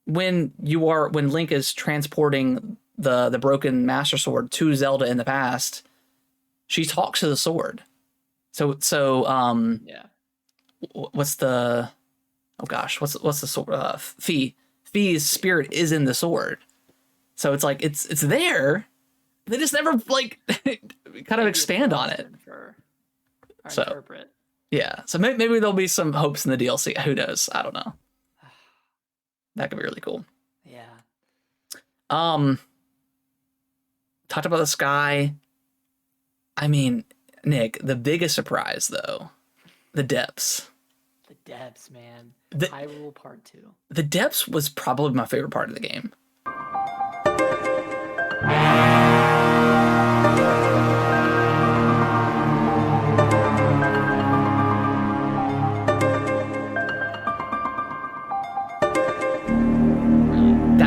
when Link is transporting the broken Master Sword to Zelda in the past, she talks to the sword. So
yeah.
What's the sword? Fi's spirit is in the sword. So it's like it's there. They just never like kind of expand on it.
Interpret.
Yeah. So maybe there'll be some hopes in the DLC. Who knows? I don't know. That could be really cool.
Yeah.
Talked about the sky. I mean, Nick, the biggest surprise though, the depths.
The depths, man. Hyrule Part 2. The
depths was probably my favorite part of the game.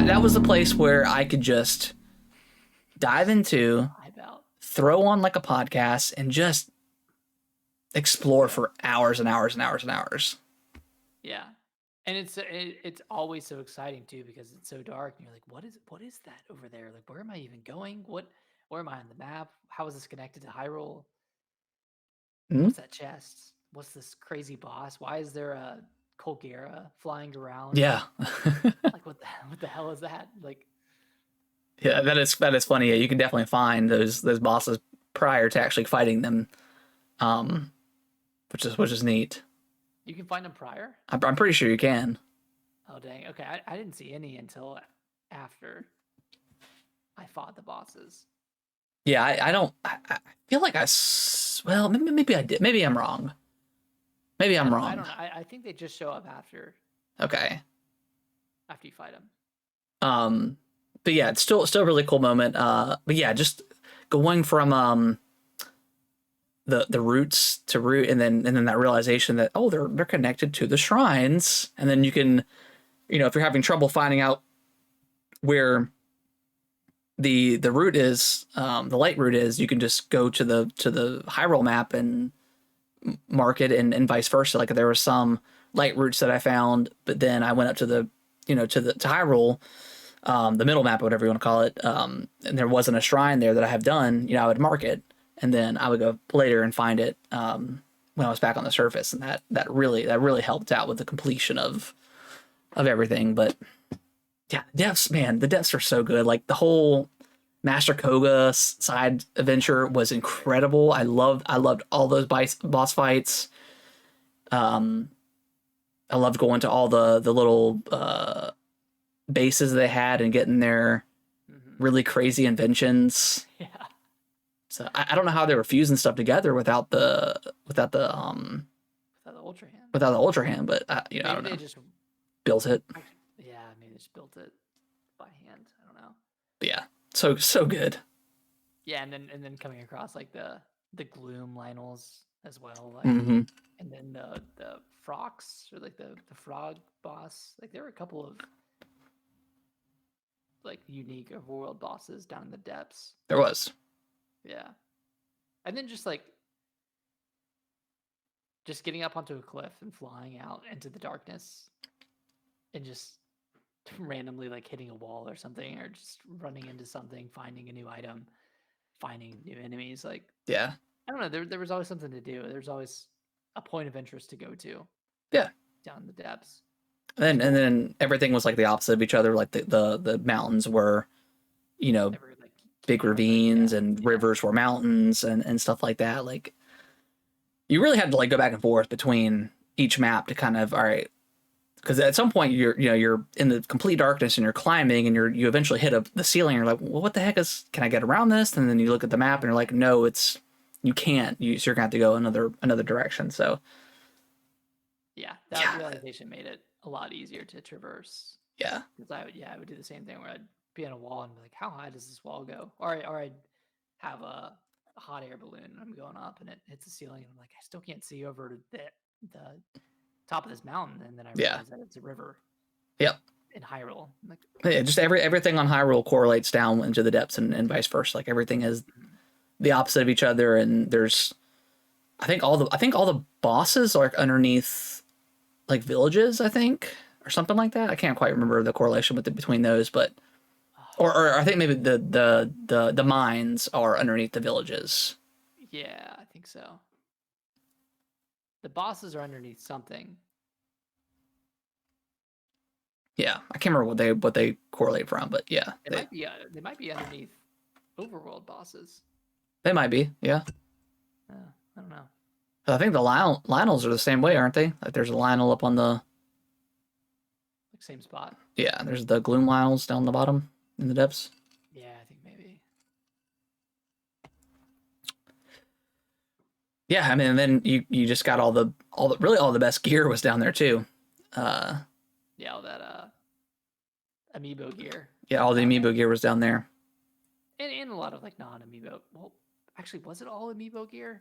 That was the place where I could just dive into, throw on like a podcast, and just explore for hours and hours and hours and hours.
Yeah, and it's always so exciting too because it's so dark, and you're like, what is that over there? Like, where am I even going? Where am I on the map? How is this connected to Hyrule? What's that chest? What's this crazy boss? Why is there a Colgera flying around?
Yeah.
Like what the hell is that? Like,
yeah, that is funny. Yeah, you can definitely find those bosses prior to actually fighting them, which is neat.
You can find them prior?
I'm pretty sure you can.
Oh dang! Okay, I didn't see any until after I fought the bosses.
Yeah, I don't. I feel like well, maybe I did. Maybe I'm wrong. Maybe I'm wrong.
I don't know. I think they just show up after.
Okay.
After you fight them.
But yeah, it's still a really cool moment. But yeah, just going from the roots to root, and then that realization that they're connected to the shrines, and then you can, if you're having trouble finding out where the root is, the light root is, you can just go to the Hyrule map and mark it, and vice versa. Like there were some light roots that I found, but then I went up to to Hyrule, the middle map, or whatever you want to call it, and there wasn't a shrine there that I have done. I would mark it, and then I would go later and find it when I was back on the surface, and that really helped out with the completion of everything. But yeah, the depths are so good. Like the whole Master Koga side adventure was incredible. I loved all those boss fights. I loved going to all the little bases they had and getting their really crazy inventions.
Yeah.
So I don't know how they were fusing stuff together without the Ultra Hand, but I don't know. They just built it.
Yeah, maybe they just built it by hand. I don't know.
But yeah, so good.
Yeah, and then coming across like the Gloom Lynels as well, like,
and
then the Frox, or like the frog boss. Like there were a couple of like unique overworld bosses down in the depths.
There was.
Yeah. And then just getting up onto a cliff and flying out into the darkness and just randomly like hitting a wall or something, or just running into something, finding a new item, finding new enemies. Like,
yeah.
I don't know. There was always something to do. There's always a point of interest to go to.
Yeah.
Down in the depths.
And then everything was like the opposite of each other. Like the mountains were, big ravines, and rivers were mountains and stuff like that. Like you really had to like go back and forth between each map to kind of, all right, because at some point you're in the complete darkness and you're climbing and you eventually hit the ceiling. And you're like, well, what the heck can I get around this? And then you look at the map and you're like, no, you can't. So you're gonna have to go another direction. So
Yeah, that realization made it a lot easier to traverse.
yeah,
Because I would do the same thing where I'd be on a wall and be like, how high does this wall go? Or I'd have a hot air balloon and I'm going up and it hits the ceiling and I'm like, I still can't see over to the top of this mountain. And then I
Yeah.
realize that it's a river.
Yep.
In Hyrule. I'm like,
yeah, just everything on Hyrule correlates down into the depths and vice versa. Like everything is the opposite of each other, and there's I think all the bosses are underneath like villages, I think, or something like that. I can't quite remember the correlation between those, but or I think maybe the mines are underneath the villages.
yeah, I think so. The bosses are underneath something.
Yeah, I can't remember what they correlate from, but yeah,
They might be underneath overworld bosses.
they might be. Yeah,
I don't know.
I think the Lionels are the same way, aren't they? Like there's a Lionel up on the
Like same spot.
yeah. There's the Gloom Lionels down the bottom in the depths.
Yeah, I think maybe.
Yeah, I mean, and then you just got all the best gear was down there too.
Yeah, all that amiibo gear.
Yeah, all the amiibo gear was down there.
And a lot of like non-amiibo. Well, actually, was it all amiibo gear?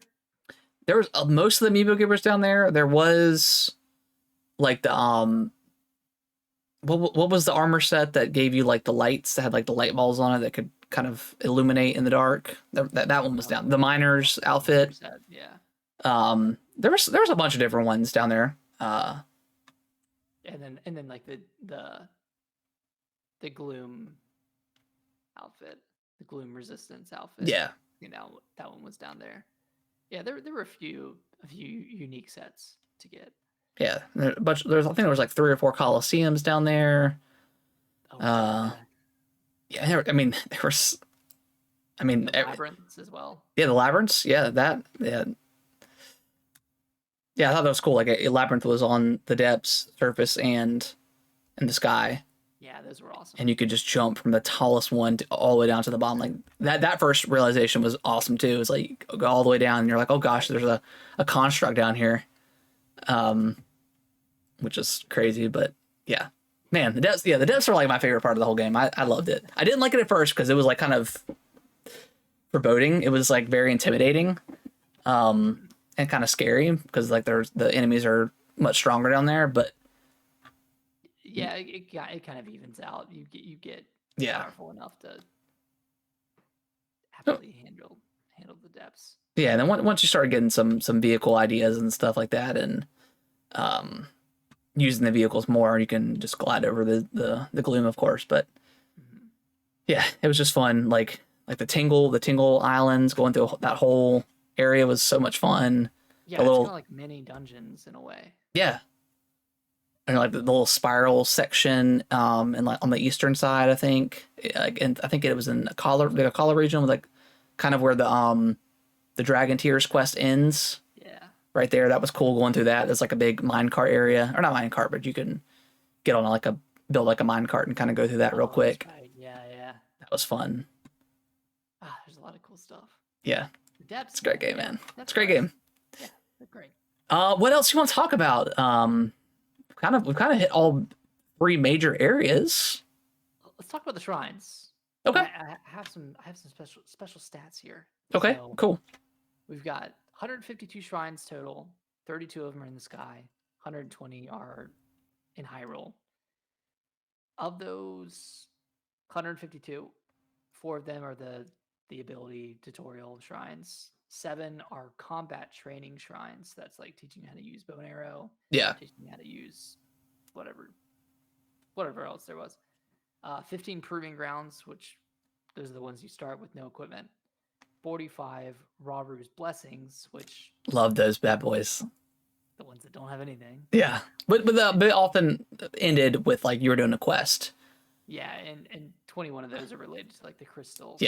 There was most of the amiibo gear was down there. There was like the what was the armor set that gave you like the lights that had like the light balls on it that could kind of illuminate in the dark? That one was down. The miner's outfit.
Yeah.
There was a bunch of different ones down there.
And then like the gloom outfit, the gloom resistance outfit.
Yeah.
You know, that one was down there. Yeah, there were a few unique sets to get.
Yeah, I think there was like 3 or 4 Colosseums down there.
Oh,
yeah, there was. I mean,
the labyrinths as well.
Yeah, the labyrinths. Yeah, yeah. Yeah, I thought that was cool. Like a labyrinth was on the depths, surface, and in the sky.
Yeah, those were awesome.
And you could just jump from the tallest one all the way down to the bottom. Like that first realization was awesome too. It's like you go all the way down, and you're like, oh gosh, there's a construct down here, which is crazy. But yeah, man, the depths are like my favorite part of the whole game. I loved it. I didn't like it at first because it was like kind of foreboding. It was like very intimidating. And kind of scary because like the enemies are much stronger down there, but
yeah, it kind of evens out. You get powerful enough to happily handle the depths.
Yeah, and then once you start getting some vehicle ideas and stuff like that, and using the vehicles more, you can just glide over the gloom, of course. But yeah, it was just fun. Like the Tingle Islands, going through that whole area was so much fun.
Yeah, it's kind of like mini dungeons in a way.
Yeah, and like the little spiral section, and like on the eastern side, I think. And I think it was in the Akala region, with like kind of where the Dragon Tears quest ends.
Yeah.
Right there, that was cool going through that. There's like a big minecart area, or not minecart, but you can get on build like a minecart and kind of go through that real quick.
Right. Yeah.
That was fun.
There's a lot of cool stuff.
Yeah.
The depths.
It's a great game, man. It's a great game.
Yeah, they're great.
What else you want to talk about? We've kind of hit all 3 major areas.
Let's talk about the shrines.
Okay.
I have some special stats here.
Okay.
So,
cool.
We've got 152 shrines total. 32 of them are in the sky. 120 are in Hyrule. Of those 152, 4 of them are the ability tutorial shrines. 7 are combat training shrines. That's like teaching you how to use bow and arrow.
Yeah.
Teaching you how to use whatever else there was. 15 proving grounds, which those are the ones you start with no equipment. 45 Raru's blessings, which
Love those bad boys.
the ones that don't have anything.
Yeah, but they often ended with like you were doing a quest.
Yeah, and 21 of those are related to like the crystal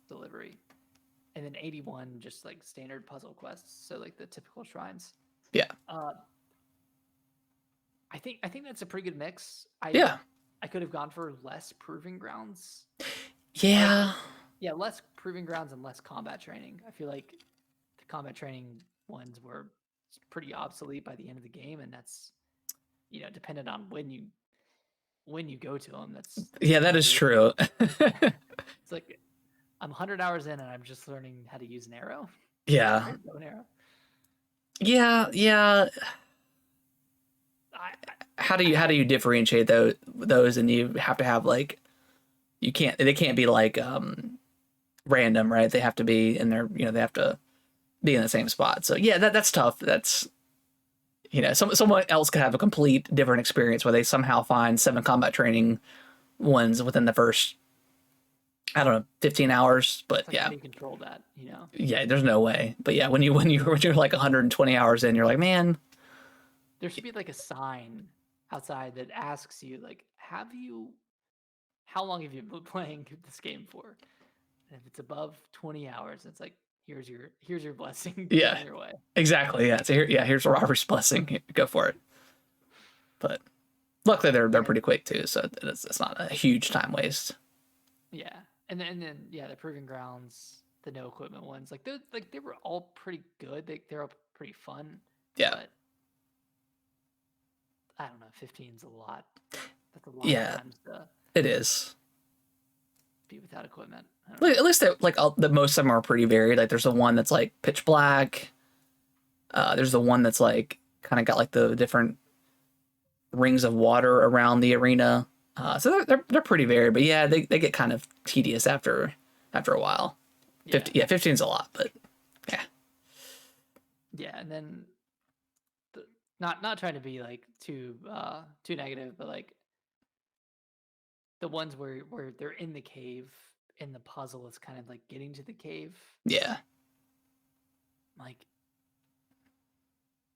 delivery. And then 81 just like standard puzzle quests, so like the typical shrines.
Yeah.
I think that's a pretty good mix.
Yeah.
I could have gone for less proving grounds.
Yeah.
Yeah, less proving grounds and less combat training. I feel like the combat training ones were pretty obsolete by the end of the game, and that's dependent on when you go to them. That's
Yeah, that
kind of
is
weird.
true.
It's like I'm 100 hours in and I'm just learning how to use an arrow.
Yeah.
Bow and arrow.
Yeah.
I,
How do you differentiate those and you have to have like they can't be like random, right? They have to be in their, they have to be in the same spot. So yeah, that's tough. That's someone else could have a complete different experience where they somehow find 7 combat training ones within the first, I don't know, 15 hours. But
it's like,
yeah,
how do you control that?
yeah, there's no way. But yeah, when you're like 120 hours in, you're like, man,
There should be like a sign outside that asks you, like, how long have you been playing this game for? And if it's above 20 hours, it's like, here's your blessing.
Yeah.
On your way.
Exactly. Yeah. So here's Robert's blessing. Go for it. But luckily they're pretty quick too, so it's not a huge time waste.
Yeah, and then yeah, the proving grounds, the no equipment ones, like they were all pretty good. They're all pretty fun.
Yeah.
But I don't know, 15's a lot. That's a lot
Yeah.
of times to
It is.
be without equipment. I don't know.
At least the most of them are pretty varied. Like there's the one that's like pitch black. There's the one that's like kind of got like the different rings of water around the arena. So they're pretty varied, but yeah, they get kind of tedious after a while. 15's a lot, but yeah.
Yeah, and then not trying to be like too negative, but like the ones where they're in the cave and the puzzle is kind of like getting to the cave.
Yeah.
Like,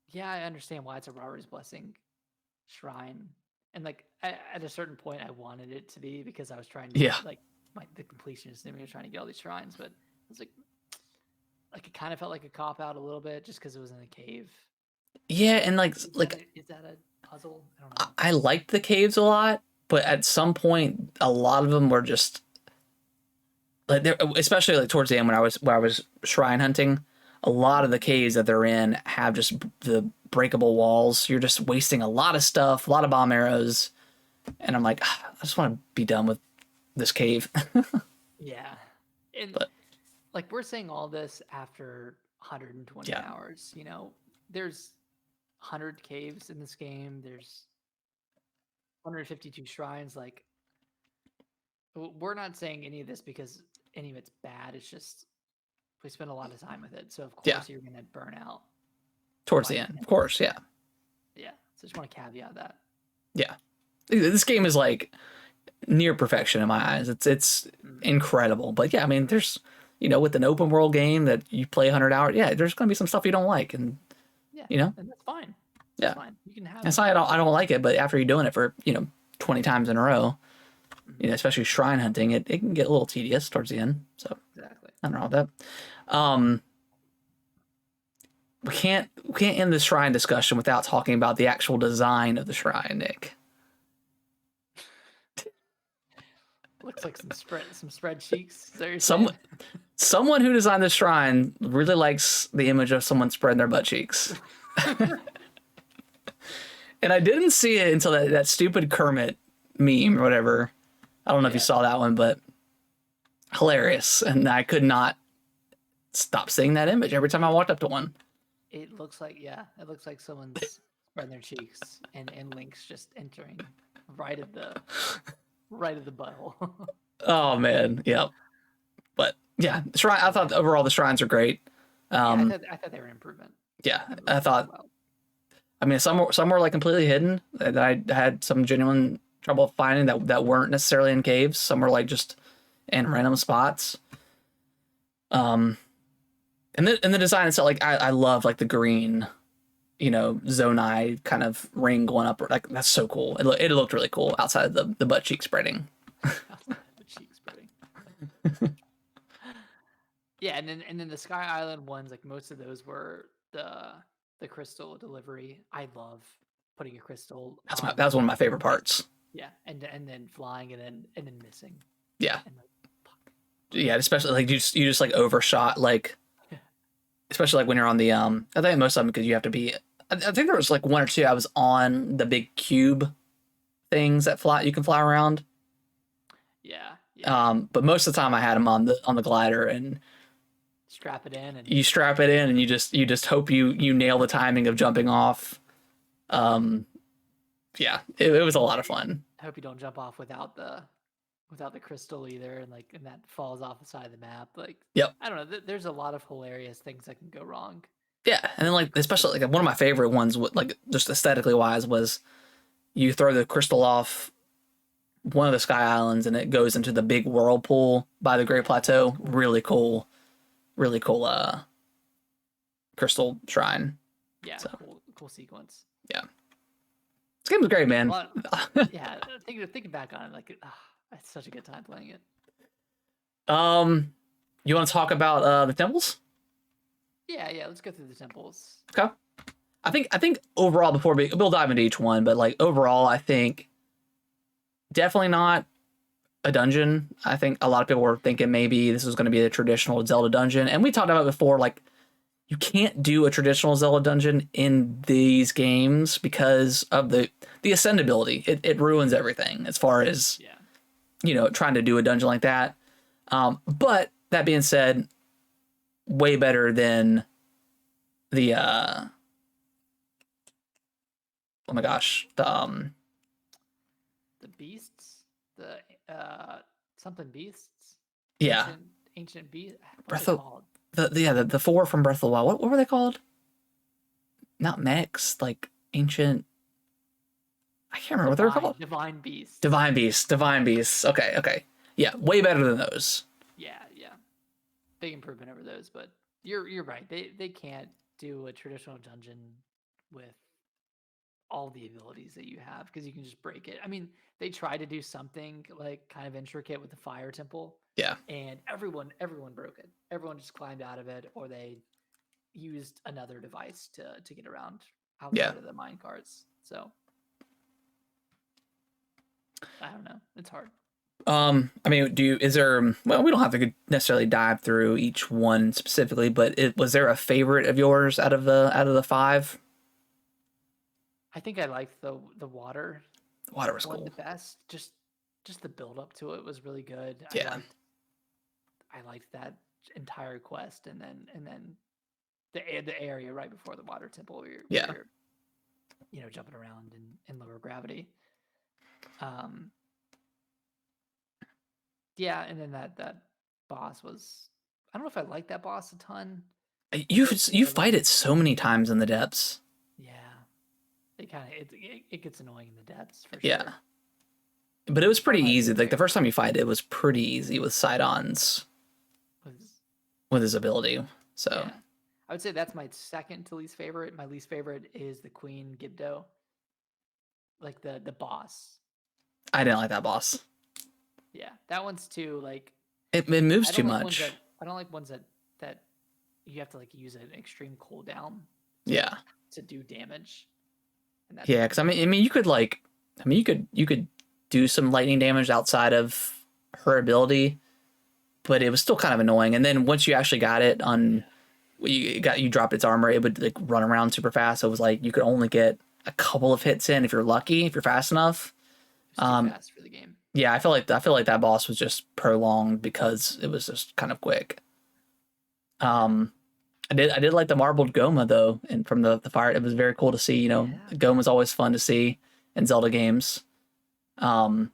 yeah, I understand why it's a Robber's Blessing shrine, and like at a certain point, I wanted it to be because I was trying to like the completionist in me was trying to get all these shrines, but it's like it kind of felt like a cop out a little bit just because it was in a cave.
Yeah, and
Is that a puzzle? I don't know.
I liked the caves a lot, but at some point, a lot of them were just like, especially like towards the end when I was shrine hunting. A lot of the caves that they're in have just the breakable walls. You're just wasting a lot of stuff, a lot of bomb arrows, and I'm like, I just want to be done with this cave.
Yeah, and
But-
like we're saying all this after 120 hours. There's 100 caves in this game. There's 152 shrines. Like, we're not saying any of this because any of it's bad. It's just we spend a lot of time with it, so of course you're gonna burn out
Towards the end, of course, yeah.
Yeah, so just want to caveat that.
Yeah, this game is like near perfection in my eyes. It's incredible, but yeah, I mean, there's with an open world game that you play 100 hours, yeah, there's gonna be some stuff you don't like, and
and that's fine.
Yeah.
Fine. You can have.
It's not I don't like it, but after you're doing it for 20 times in a row, especially shrine hunting, it can get a little tedious towards the end. So
Exactly.
nothing wrong with that. We can't end the shrine discussion without talking about the actual design of the shrine, Nick.
Looks like some spread cheeks. Is that what you're
Someone
saying?
someone who designed the shrine really likes the image of someone spreading their butt cheeks. And I didn't see it until that stupid Kermit meme or whatever. I don't know if you saw that one, but hilarious. And I could not stop seeing that image every time I walked up to one.
It looks like someone's spreading their cheeks and Link's just entering right at the butthole.
Oh man, yep. But yeah, shrine. I thought overall the shrines are great.
I thought they were an improvement.
Yeah, I thought. I mean, some were like completely hidden that I had some genuine trouble finding that weren't necessarily in caves. Some were like just in random spots. And the design itself, like I love like the green, Zonai kind of ring going up. Like that's so cool. It looked really cool outside of the butt cheek spreading.
Yeah, and then the Sky Island ones, like most of those were the crystal delivery. I love putting a crystal.
That was one of my favorite parts.
Yeah, and then flying and then missing.
Yeah.
And like,
Yeah, especially like you just like overshot, like
Yeah.
especially like when you're on the I think most of them, because you have to be, I think there was like one or two I was on the big cube things that you can fly around.
yeah.
But most of the time I had them on the glider, and
Strap it in and
you strap it in and you just hope you nail the timing of jumping off. Yeah, it was a lot of fun.
I hope you don't jump off without the crystal either, and that falls off the side of the map. Like,
Yep.
I don't know. There's a lot of hilarious things that can go wrong.
Yeah, and then like especially like one of my favorite ones, like just aesthetically wise, was you throw the crystal off one of the Sky Islands and it goes into the big whirlpool by the Great Plateau. Really cool crystal shrine.
Yeah,
So.
cool sequence.
This game was great, man.
Yeah, thinking back on it, like, it's such a good time playing it.
You want to talk about the temples?
Yeah. Let's go through the temples.
Okay. I think overall, before we'll dive into each one, but like overall, I think definitely not a dungeon. I think a lot of people were thinking maybe this was going to be a traditional Zelda dungeon, and we talked about it before. Like, you can't do a traditional Zelda dungeon in these games because of the ascendability. It ruins everything as far as trying to do a dungeon like that. But that being said, way better than the oh my gosh, the
beasts, the something beasts.
Yeah,
ancient beast.
Breath of the four from Breath of the Wild. What were they called? Not mechs, like ancient. I can't remember what they were called.
Divine beasts.
Divine beasts. Okay. Yeah, way better than those.
Yeah. Big improvement over those, but you're right. They can't do a traditional dungeon with all the abilities that you have, because you can just break it. I mean, they tried to do something like kind of intricate with the fire temple.
Yeah.
And everyone broke it. Everyone just climbed out of it, or they used another device to get around outside of the mine carts. So I don't know. It's hard.
I mean, well, we don't have to necessarily dive through each one specifically, but was there a favorite of yours out of the five?
I think I liked the water.
The water was cool.
The best. Just the build up to it was really good.
Yeah.
I liked that entire quest, and then the area right before the water temple where you're jumping around in lower gravity. Yeah, and then that boss was, I don't know if I like that boss a ton.
You fight it so many times in the depths.
Yeah. It gets annoying in the depths for sure.
Yeah. But it was pretty easy. Like the first time you fight it was pretty easy with Sidon's with his ability. So
yeah. I would say that's my second to least favorite. My least favorite is the Queen Gibdo. Like the boss.
I didn't like that boss.
Yeah, that one's too like
it moves too much.
I don't like ones that you have to like use an extreme cooldown. To do damage.
Yeah, because I mean you could do some lightning damage outside of her ability, but it was still kind of annoying. And then once you actually got it on, you dropped its armor, it would like run around super fast. So it was like you could only get a couple of hits in if you're lucky, if you're fast enough.
It's too fast for the game.
Yeah, I feel like that boss was just prolonged because it was just kind of quick. I did like the marbled Goma though, and from the fire, it was very cool to see. Goma's always fun to see in Zelda games. I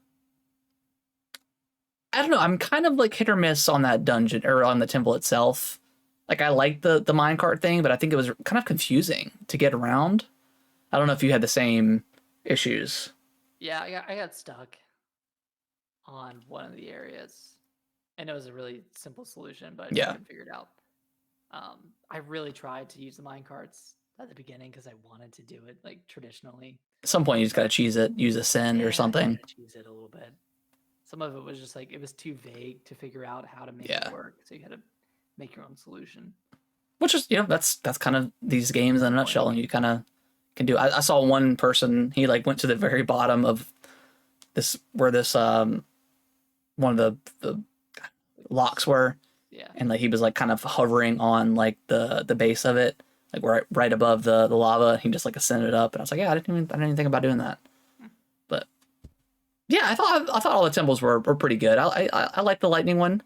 don't know. I'm kind of like hit or miss on that dungeon or on the temple itself. Like I like the minecart thing, but I think it was kind of confusing to get around. I don't know if you had the same issues.
Yeah, I got stuck on one of the areas, and it was a really simple solution, but I couldn't figure it out. I really tried to use the minecarts at the beginning because I wanted to do it like traditionally.
At some point, you just gotta cheese it, use Ascend or something.
Cheese it a little bit. Some of it was just like it was too vague to figure out how to make it work, so you had to make your own solution.
Which is that's kind of these games in a nutshell, and you kind of can do. I saw one person, he like went to the very bottom of this where this one of the locks were,
Yeah.
and like he was like kind of hovering on like the base of it, like right above the lava. He just like ascended up, and I was like, yeah, I didn't even think about doing that. But yeah, I thought all the temples were pretty good. I like the lightning one.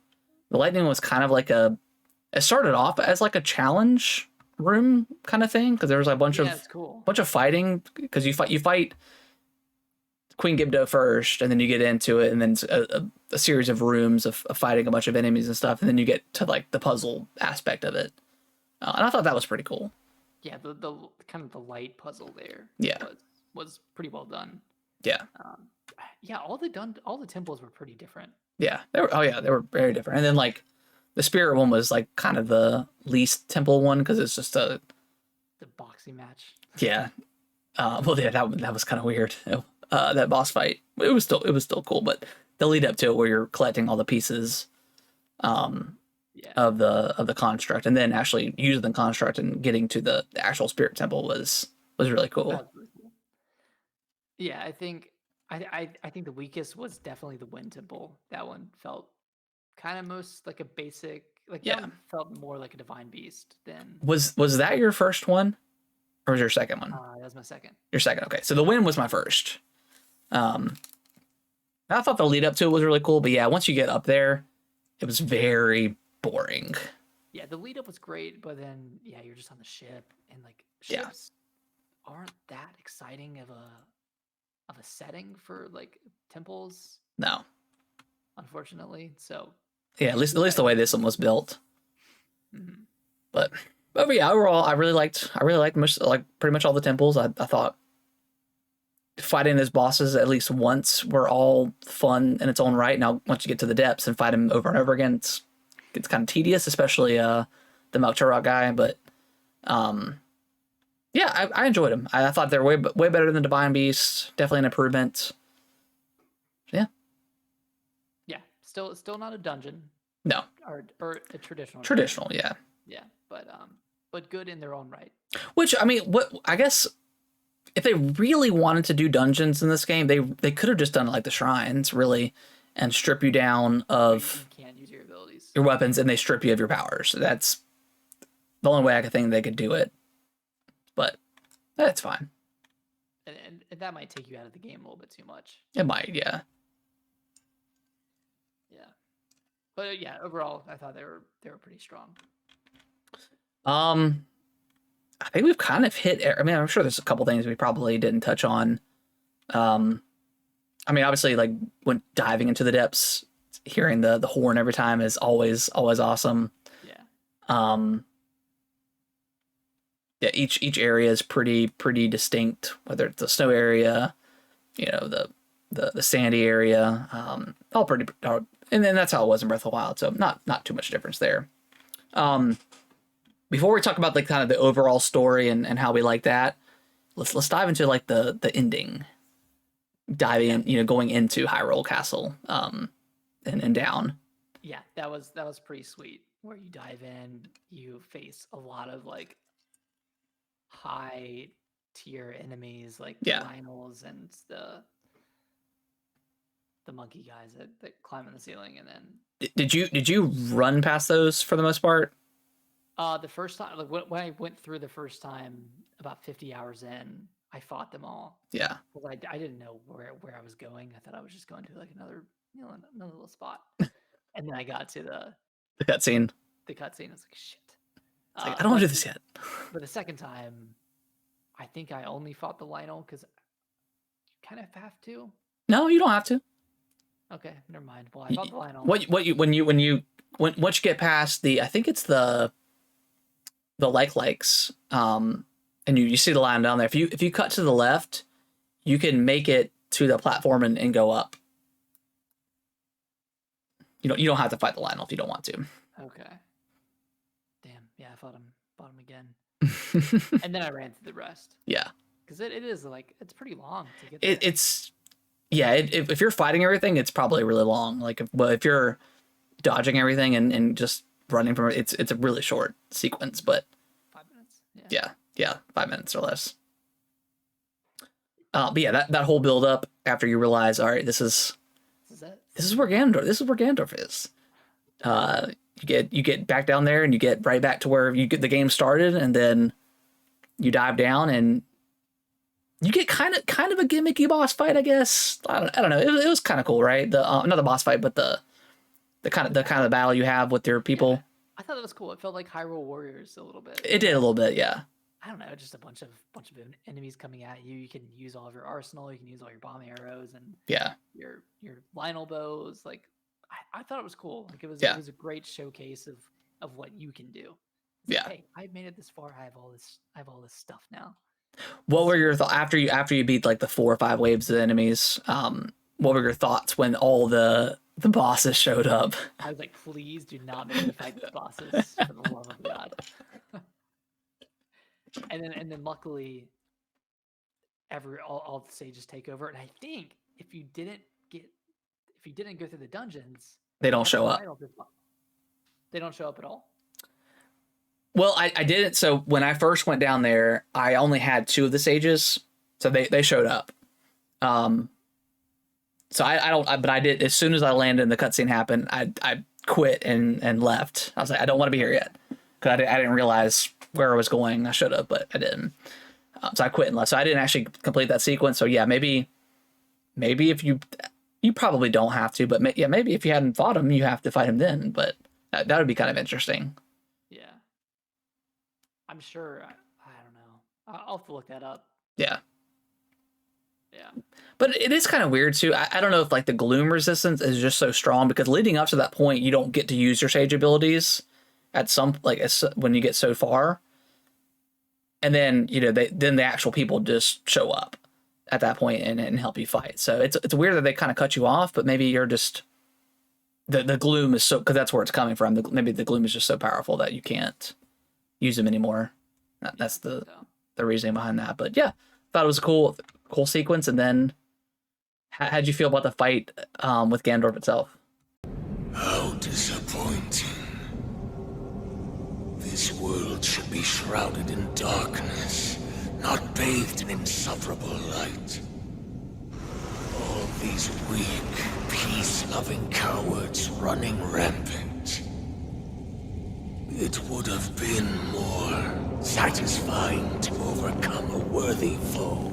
The lightning was kind of like it started off as like a challenge room kind of thing, because there was a bunch
It's cool.
of fighting, because you fight Queen Gibdo first, and then you get into it, and then it's a series of rooms of fighting a bunch of enemies and stuff, and then you get to like the puzzle aspect of it, and I thought that was pretty cool.
Yeah, the kind of the light puzzle there.
Yeah.
was pretty well done.
Yeah,
Yeah, all the temples were pretty different.
yeah, they were very different, and then like the spirit one was like kind of the least temple one, because it's just
The boxing match.
yeah. Well, yeah, that was kind of weird. That boss fight, it was still cool, but the lead up to it, where you're collecting all the pieces,
Yeah.
of the construct, and then actually using the construct and getting to the actual spirit temple was really cool.
That was really cool. Yeah, I think the weakest was definitely the Wind Temple. That one felt kind of most like a basic, like
Yeah.
that one felt more like a divine beast than
Was that your first one, or was your second one?
that was my second.
Your second, okay. So the win was my first. I thought the lead up to it was really cool, but yeah, once you get up there, it was very boring.
Yeah, the lead up was great, but then you're just on the ship, and like
Yeah.
ships aren't that exciting of a setting for like temples,
No,
unfortunately. So
yeah, at least the way this one was built.
mhm.
But yeah, overall, I really liked pretty much all the temples. I thought fighting those bosses at least once were all fun in its own right. Now, once you get to the depths and fight them over and over again, it's kind of tedious, especially the Malturok guy. But yeah, I enjoyed them. I thought they're way better than the Divine Beast. Definitely an improvement. Yeah.
Yeah, still not a dungeon
No,
or a traditional.
traditional. Yeah.
Yeah, but good in their own right.
Which, I mean, what I guess if they really wanted to do dungeons in this game, they could have just done it like the shrines, really, and strip you down of
You can't use your abilities.
your weapons, and they strip you of your powers. That's the only way I could think they could do it. But that's fine.
And that might take you out of the game a little bit too much.
It might, yeah.
Yeah. But yeah, overall, I thought they were pretty strong.
I think we've kind of hit. I mean, I'm sure there's a couple things we probably didn't touch on. I mean, obviously, like when diving into the depths, hearing the horn every time is always awesome.
Yeah.
Yeah, each area is pretty distinct, whether it's the snow area, the sandy area, all pretty, and then that's how it was in Breath of the Wild, so not too much difference there. Before we talk about like kind of the overall story and how we like that, let's dive into like the ending, diving in, going into Hyrule Castle, and down.
Yeah, that was pretty sweet. Where you dive in, you face a lot of like high tier enemies like the
Yeah.
Lynels and the monkey guys that climb in the ceiling, and then
Did you run past those for the most part?
the first time, like when I went through the first time, about 50 hours in, I fought them all.
Yeah.
Well, I didn't know where I was going. I thought I was just going to like another little spot, and then I got to
The cutscene.
the cutscene. I was like, shit.
It's like, I don't want to do this yet.
But the second time, I think I only fought the Lionel because you kind of have to.
No, you don't have to.
Okay, never mind. Well, I fought the Lionel.
Once you get past I think it's the likes, and you see the line down there. If you cut to the left, you can make it to the platform and go up. You don't have to fight the Lionel if you don't want to.
Okay. Damn. Yeah, I fought him again, and then I ran through the rest
Yeah.
because it is like it's pretty long to get there.
If you're fighting everything, it's probably really long. Like, if you're dodging everything and just running from it, it's a really short sequence. But
5 minutes. Yeah.
yeah, 5 minutes or less. But yeah, that whole build up after you realize, all right,
This is it.
this is where Gandorf is. You get back down there and you get right back to where you get the game started, and then you dive down and you get kind of a gimmicky boss fight, I guess. I don't know. It was kind of cool, right? The not the boss fight, but the kind of the battle you have with your people.
Yeah, I thought that was cool. It felt like Hyrule Warriors a little bit.
It did a little bit, yeah.
I don't know, just a bunch of enemies coming at you. You can use all of your arsenal. You can use all your bomb arrows and
Yeah.
your Lionel bows. Like, I thought it was cool. Like, it was
Yeah.
a great showcase of what you can do.
Yeah.
Hey, I've made it this far. I have all this stuff now.
What were your thoughts after you beat like the 4 or 5 waves of enemies? What were your thoughts when all the bosses showed up?
I was like, please do not make me fight the bosses for the love of God. and then luckily, all the sages take over. And I think if you didn't go through the dungeons,
They don't show up.
They don't show up at all.
Well, I didn't. So when I first went down there, I only had 2 of the sages, so they showed up. So I don't. But I did, as soon as I landed and the cutscene happened, I quit and left. I was like, I don't want to be here yet, because I didn't realize where I was going. I should have, but I didn't. So I quit and left. So I didn't actually complete that sequence. So yeah, maybe if you probably don't have to, but maybe if you hadn't fought him, you have to fight him then. But that would be kind of interesting.
Yeah, I'm sure. I don't know. I'll have to look that up.
Yeah.
Yeah.
But it is kind of weird too. I don't know if like the gloom resistance is just so strong, because leading up to that point, you don't get to use your sage abilities at some, like, when you get so far. And then, then the actual people just show up at that point and help you fight. So it's weird that they kind of cut you off, but maybe you're just, the gloom is so, because that's where it's coming from. Maybe the gloom is just so powerful that you can't use them anymore. That's the reasoning behind that. But yeah, thought it was a cool sequence. And then how'd you feel about the fight with Gandorf itself?
How disappointing. This world should be shrouded in darkness, not bathed in insufferable light. All these weak, peace-loving cowards running rampant. It would have been more satisfying to overcome a worthy foe.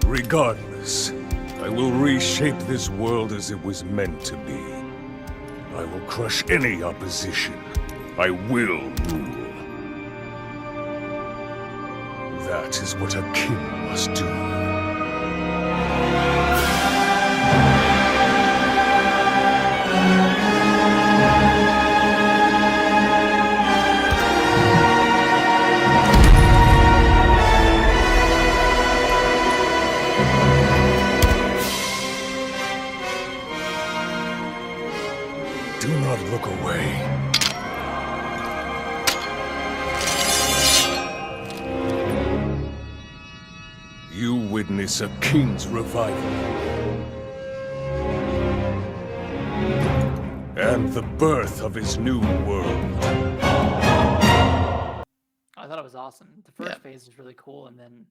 Regardless, I will reshape this world as it was meant to be. I will crush any opposition. I will rule. That is what a king must do. Do not look away. You witness a king's revival. And the birth of his new world.
I thought it was awesome. The first phase was really cool, and then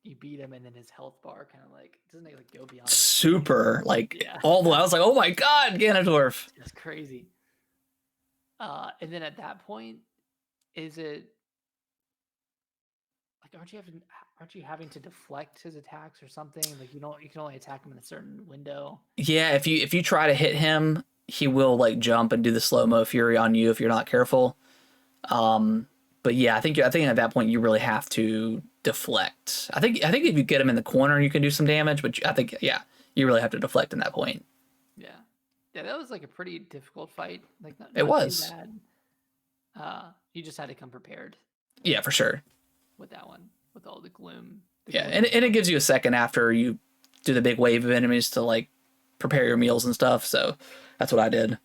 you beat him, and then his health bar kind of like, doesn't it like go beyond
Super, like,
Yeah.
all the way. I was like, oh my God, Ganondorf.
It's crazy. And then at that point, is it aren't you having to deflect his attacks or something? Like you can only attack him in a certain window.
Yeah, if you try to hit him, he will like jump and do the slow-mo fury on you if you're not careful. But yeah, I think at that point you really have to deflect. I think if you get him in the corner, you can do some damage, but I think you really have to deflect in that point.
Yeah, yeah, that was like a pretty difficult fight. Like not
It
too
was.
bad. You just had to come prepared
Yeah, for sure.
with that one, with all the gloom.
Yeah, and it gives you a second after you do the big wave of enemies to like prepare your meals and stuff. So that's what I did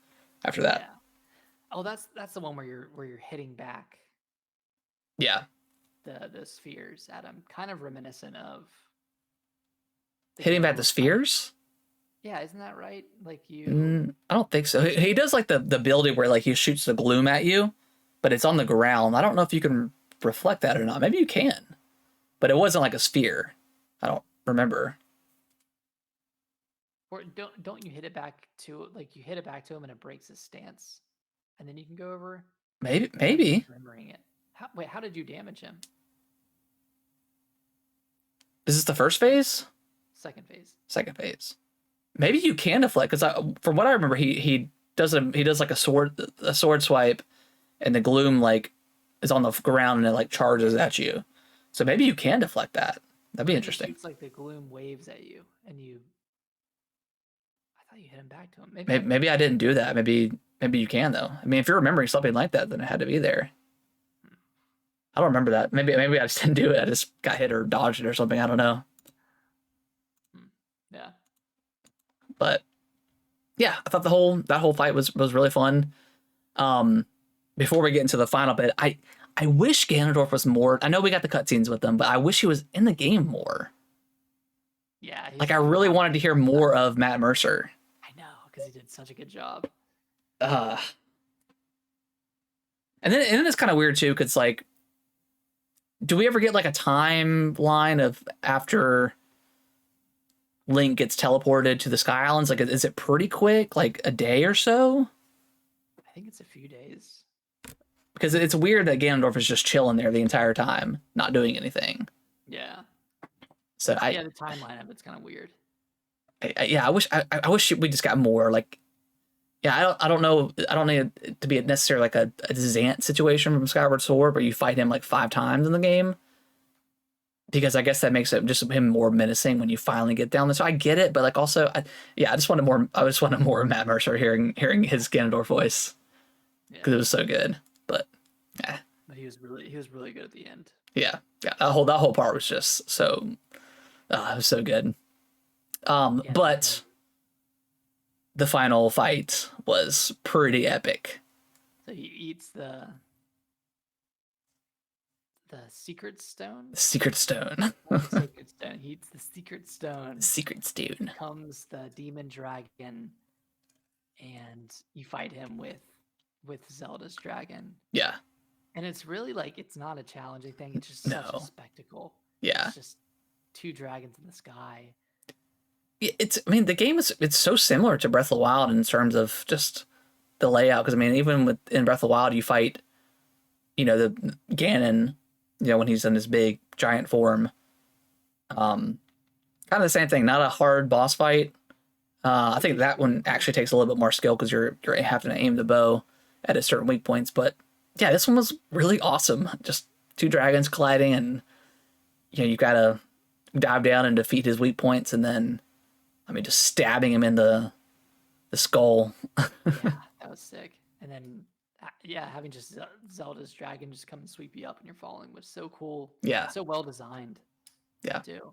after that.
Yeah. Oh, that's the one where you're hitting back
Yeah.
the spheres at him, kind of reminiscent of
Hitting back
Gale
the
of
spheres?
Yeah, isn't that right? Like you.
I don't think so. He does like the ability where like he shoots the gloom at you, but it's on the ground. I don't know if you can reflect that or not. Maybe you can, but it wasn't like a sphere. I don't remember.
Or don't you hit it back to you hit it back to him and it breaks his stance, and then you can go over.
Maybe.
Remembering it. How did you damage him?
Is this the first phase?
Second phase.
Second phase. Maybe you can deflect because from what I remember, he does like a sword swipe, and the gloom like is on the ground and it like charges at you. So maybe you can deflect that. That'd be interesting.
It's like the gloom waves at you, and you. I thought you hit him back to him.
Maybe I didn't do that. Maybe you can though. I mean, if you're remembering something like that, then it had to be there. I don't remember that. Maybe I just didn't do it. I just got hit or dodged it or something. I don't know.
Yeah.
But yeah, I thought that whole fight was really fun. Before we get into the final bit, I wish Ganondorf was more. I know we got the cutscenes with him, but I wish he was in the game more.
Yeah.
Like I really wanted to hear more of Matt Mercer.
I know, because he did such a good job.
And then it's kind of weird too, because like, do we ever get like a timeline of after Link gets teleported to the Sky Islands? Like, is it pretty quick, like a day or so?
I think it's a few days.
Because it's weird that Ganondorf is just chilling there the entire time, not doing anything.
Yeah.
So
The timeline of it's kind of weird.
I wish we just got more like. Yeah, I don't know. I don't need it to be necessarily like a Zant situation from Skyward Sword, where you fight him like 5 times in the game. Because I guess that makes it just him more menacing when you finally get down there. So I get it, but like also, I just wanted more. I just wanted more of Matt Mercer hearing his Ganondorf voice because it was so good. But yeah,
But he was really good at the end.
yeah. That whole part was just so. It was so good. But the final fight was pretty epic.
So he eats the secret stone.
The secret stone.
The secret stone. He eats the secret stone.
Secret stone.
Becomes the demon dragon, and you fight him with Zelda's dragon.
Yeah.
And it's really like it's not a challenging thing. It's just such a spectacle.
Yeah.
It's just 2 dragons in the sky.
I mean, the game it's so similar to Breath of the Wild in terms of just the layout. Because I mean, even in Breath of the Wild, you fight, the Ganon, when he's in his big giant form. Kind of the same thing. Not a hard boss fight. I think that one actually takes a little bit more skill because you're having to aim the bow at a certain weak points. But yeah, this one was really awesome. Just 2 dragons colliding, and you gotta dive down and defeat his weak points, and then. I mean, just stabbing him in the skull.
Yeah, that was sick. And then, having just Zelda's dragon just come and sweep you up and you're falling was so cool.
Yeah.
So well designed.
Yeah.
Too.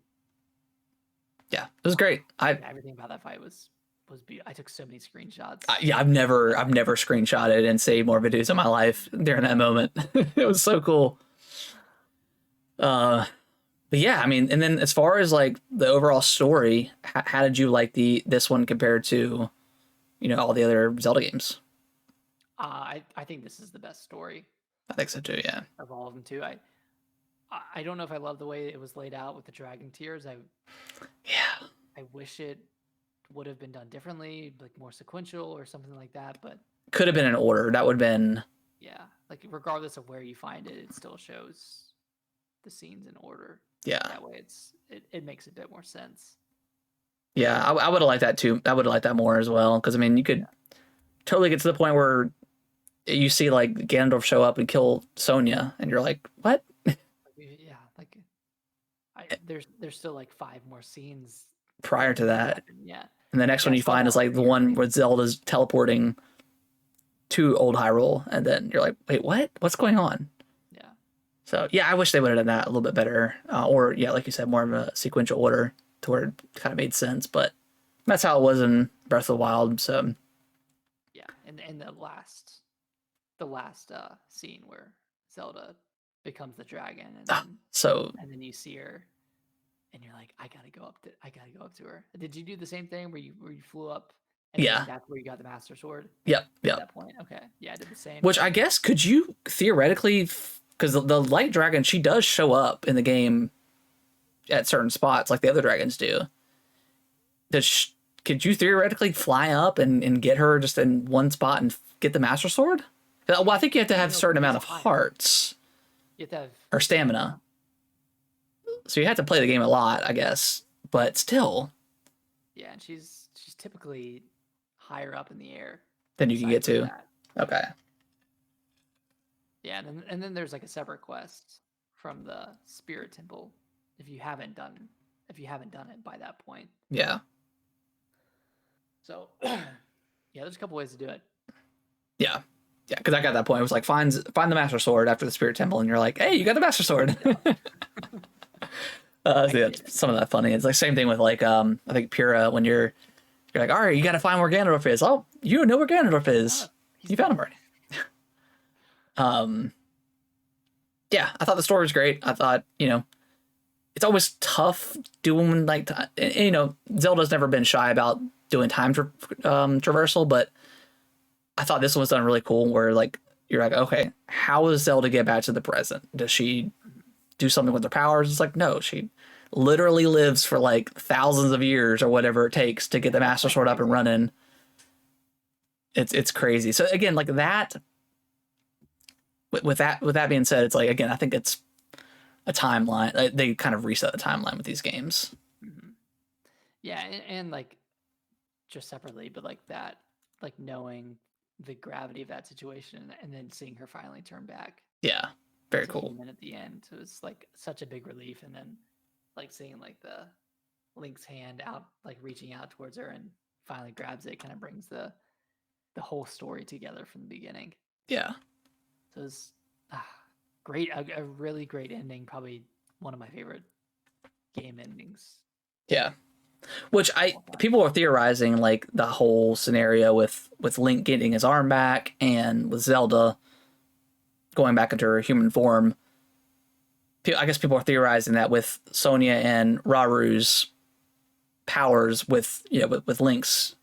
Yeah, it was great.
Everything about that fight was beautiful. I took so many screenshots.
I've never screenshotted and saved more videos in my life during that moment. It was so cool. But yeah, I mean, and then as far as like the overall story, how did you like this one compared to, all the other Zelda games?
I think this is the best story
I think so too. Yeah.
of all of them too. I don't know if I love the way it was laid out with the dragon tears. I wish it would have been done differently, like more sequential or something like that. But
Could have been in order. That would have been.
yeah, like regardless of where you find it, it still shows the scenes in order.
Yeah.
That way, it makes a bit more sense.
Yeah, I would have liked that too. I would have liked that more as well. Because I mean, you could totally get to the point where you see like Ganondorf show up and kill Sonya, and you're like, what?
Yeah, like there's still like 5 more scenes
Prior to that,
happen. Yeah,
and the next
Yeah,
one
I
you
saw
find
that
is like the one where Zelda's teleporting to Old Hyrule, and then you're like, wait, what? What's going on?
yeah,
So yeah, I wish they would have done that a little bit better, or yeah, like you said, more of a sequential order to where it kind of made sense. But that's how it was in Breath of the Wild. So
yeah. And the last scene where Zelda becomes the dragon, and then you see her, and you're like, I gotta go up to her. Did you do the same thing where you flew up? And
Yeah.
then that's where you got the Master Sword.
yep,
At
yep.
that point, okay, yeah, I did the same.
Which I guess could you theoretically, because the light dragon, she does show up in the game at certain spots like the other dragons do. Could you theoretically fly up and get her just in one spot and get the Master Sword? Well, I think you have to have a certain amount of hearts
You have to have
or stamina. So you have to play the game a lot, I guess. But still,
Yeah, and she's typically higher up in the air.
then you can get
aside from
to.
that.
Okay.
Yeah, and then there's like a separate quest from the Spirit Temple if you haven't done it by that point.
Yeah.
So yeah, there's a couple ways to do it.
Yeah. Yeah, because I got that point. It was like find the Master Sword after the Spirit Temple, and you're like, hey, you got the Master Sword. So yeah, some of that funny. It's like same thing with like I think Pyrrha when you're like, all right, you got to find where Ganondorf is. Oh, you know where Ganondorf is. You found him already. Yeah, I thought the story was great. I thought it's always tough doing like Zelda's never been shy about doing time traversal, but I thought this one was done really cool. Where like you're like, okay, how does Zelda get back to the present? Does she do something with her powers? It's like, no, she literally lives for like thousands of years or whatever it takes to get the Master Sword up and running. It's crazy. So again, like that. With that being said, it's like again, I think it's a timeline. They kind of reset the timeline with these games.
Mm-hmm. Yeah, and like just separately, but like that, like knowing the gravity of that situation and then seeing her finally turn back.
Yeah, very
to
cool.
human at the end, so it's like such a big relief, and then like seeing like the Link's hand out, like reaching out towards her and finally grabs it, kind of brings the whole story together from the beginning.
Yeah.
So it's great, a really great ending. Probably one of my favorite game endings.
Yeah. Which people are theorizing like the whole scenario with Link getting his arm back and with Zelda going back into her human form. I guess people are theorizing that with Sonya and Raru's powers with Link's,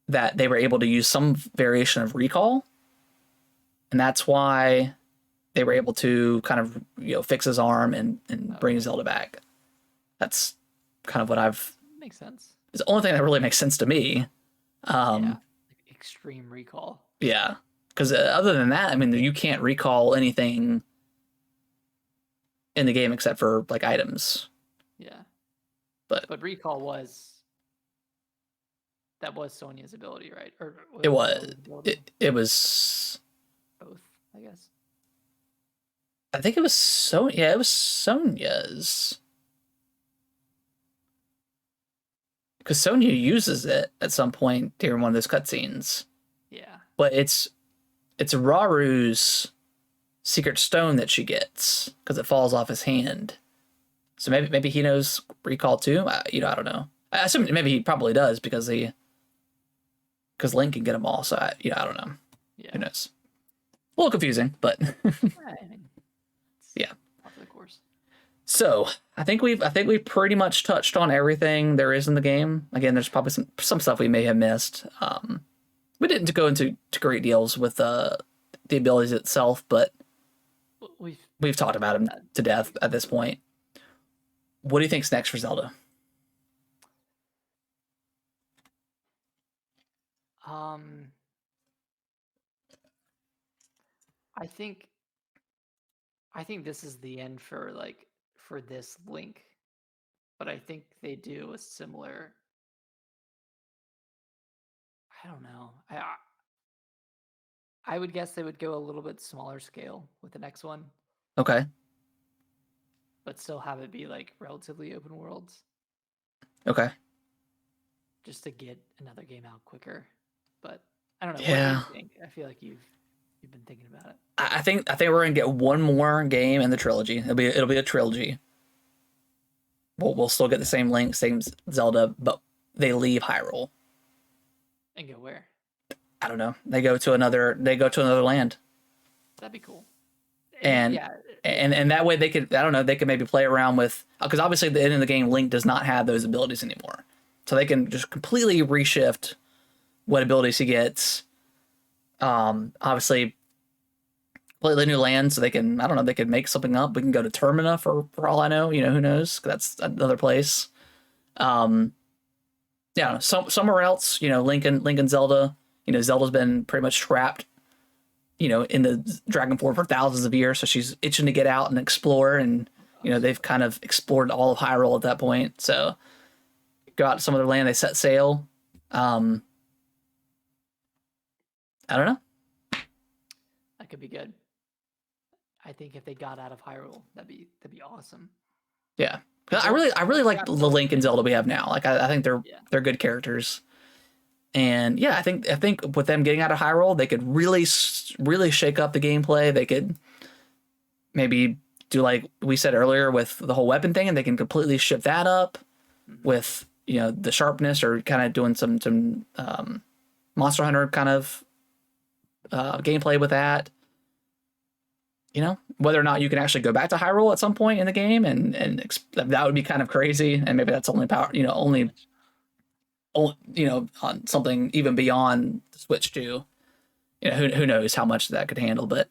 that they were able to use some variation of recall. And that's why they were able to kind of fix his arm and bring Zelda back. That's kind of what
makes sense.
It's the only thing that really makes sense to me.
Yeah, like extreme recall.
Yeah, because other than that, I mean, you can't recall anything in the game except for like items.
Yeah,
but
recall was Sonya's ability, right? Or
it was it was
both, I guess.
I think it was Sonya. It was Sonya's. Because Sonya uses it at some point during one of those cutscenes.
Yeah.
But it's Raru's secret stone that she gets because it falls off his hand. So maybe he knows recall too. I don't know. I assume maybe he probably does because Link can get them all. So I don't know.
Yeah.
Who knows? A little confusing, but yeah.
Off the course.
So I think we've pretty much touched on everything there is in the game. Again, there's probably some stuff we may have missed. We didn't go into great deals with the abilities itself, but we've talked about them to death at this point. What do you think's next for Zelda?
I think I think this is the end for for this Link, but I think they do a similar. I don't know. I would guess they would go a little bit smaller scale with the next one,
Okay.
but still have it be like relatively open worlds,
Okay.
just to get another game out quicker. But I don't know.
Yeah.
What do you think? I feel like you've been thinking about it.
I think we're gonna get one more game in the trilogy. It'll be a trilogy. We'll still get the same Link, same Zelda, but they leave Hyrule.
And go where?
I don't know. They go to another land.
That'd be cool.
And
yeah,
and that way they could, I don't know, they could maybe play around with, because obviously at the end of the game Link does not have those abilities anymore. So they can just completely reshift what abilities he gets. Obviously completely new land, so they can, I don't know, they could make something up. We can go to Termina for all I know, who knows? That's another place. Yeah, somewhere else, Link and Zelda, Zelda's been pretty much trapped, in the Dragon Forest for thousands of years, so she's itching to get out and explore, and they've kind of explored all of Hyrule at that point. So go out to some other land, they set sail. I don't know.
that could be good. I think if they got out of Hyrule, that'd be awesome.
Yeah, 'cause I really like the Link and Zelda we have now. Like I think they're good characters, and yeah, I think with them getting out of Hyrule, they could really shake up the gameplay. They could maybe do like we said earlier with the whole weapon thing, and they can completely shift that up with the sharpness, or kind of doing some Monster Hunter kind of gameplay with that. Whether or not you can actually go back to Hyrule at some point in the game, and that would be kind of crazy. And maybe that's only on something even beyond the Switch 2. Who knows how much that could handle. But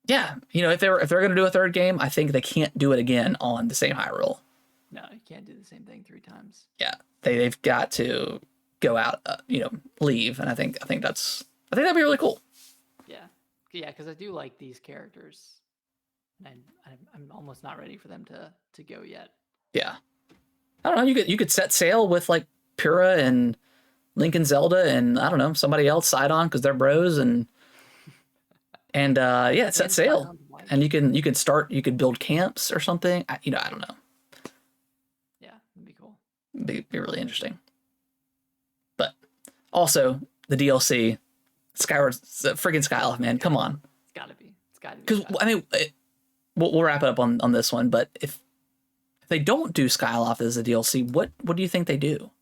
yeah, if they're going to do a third game, I think they can't do it again on the same Hyrule.
No, you can't do the same thing 3 times.
Yeah, they've got to go out, leave, and I think that'd be really cool.
Yeah, because I do like these characters, and I'm almost not ready for them to go yet.
Yeah, I don't know. You could set sail with like Pura and Link and Zelda, and I don't know, somebody else side on because they're bros, and yeah, set sail, and you could build camps or something. I don't know.
Yeah, it'd be cool.
Be really interesting. But also the DLC. Skyward, freaking Skyloft, man, come on.
It's gotta be.
Because I mean, we'll wrap it up on this one. But if they don't do Skyloft as a DLC, what do you think they do?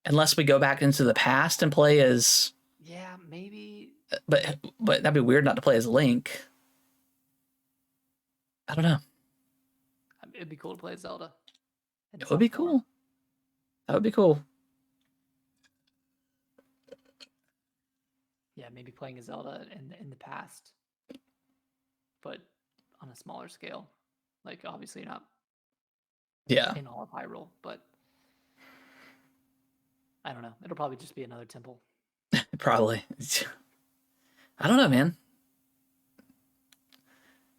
Unless we go back into the past and play as.
Yeah, maybe.
But that'd be weird not to play as Link. I don't know.
It'd be cool to play as Zelda.
It would be cool. That would be cool.
Yeah, maybe playing a Zelda in the past, but on a smaller scale. Like obviously not.
Yeah.
In all of Hyrule, but I don't know. It'll probably just be another temple.
Probably. I don't know, man.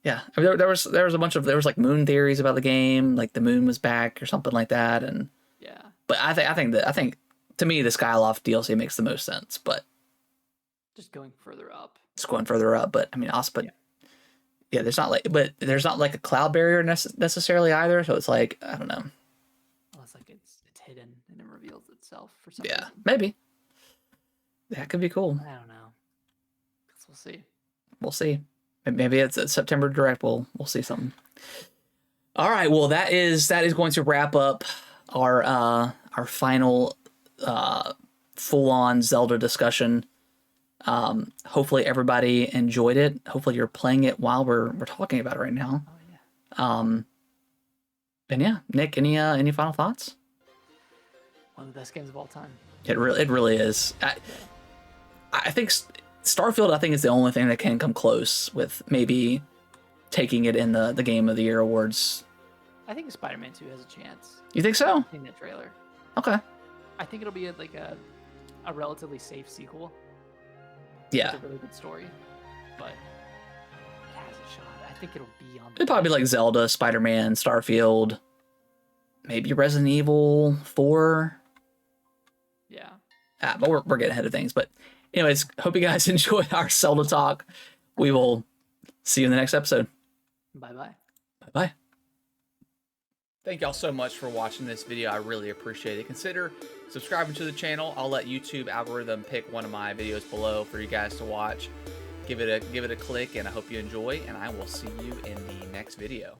Yeah, I mean, there was a bunch of like moon theories about the game, like the moon was back or something like that, and
yeah.
But I think to me the Skyloft DLC makes the most sense, but.
Just going further up.
It's going further up, but I mean, also, but yeah, there's not like a cloud barrier necessarily either. So it's like, I don't know.
Unless like it's hidden and it reveals itself for some
Yeah,
reason.
maybe. That could be cool.
I don't know. Guess we'll see.
We'll see. Maybe it's a September Direct. We'll see something. All right. Well, that is going to wrap up our final full on Zelda discussion. Hopefully everybody enjoyed it. Hopefully you're playing it while we're talking about it right now.
Oh yeah.
And yeah, Nick, any final thoughts?
One of the best games of all time.
It really is. I think Starfield, I think, is the only thing that can come close with maybe taking it in the Game of the Year awards.
I think Spider-Man 2 has a chance.
You think so?
In the trailer.
Okay.
I think it'll be a relatively safe sequel.
Yeah.
With a really good story. but it has a shot. I think it'll be on.
It'd probably be like Zelda, Spider-Man, Starfield, maybe Resident Evil 4.
Yeah.
But we're getting ahead of things. But anyways, hope you guys enjoyed our Zelda talk. We will see you in the next episode.
Bye-bye.
Bye-bye. Thank y'all so much for watching this video. I really appreciate it. Consider subscribing to the channel. I'll let YouTube algorithm pick one of my videos below for you guys to watch. Give it a click, and I hope you enjoy, and I will see you in the next video.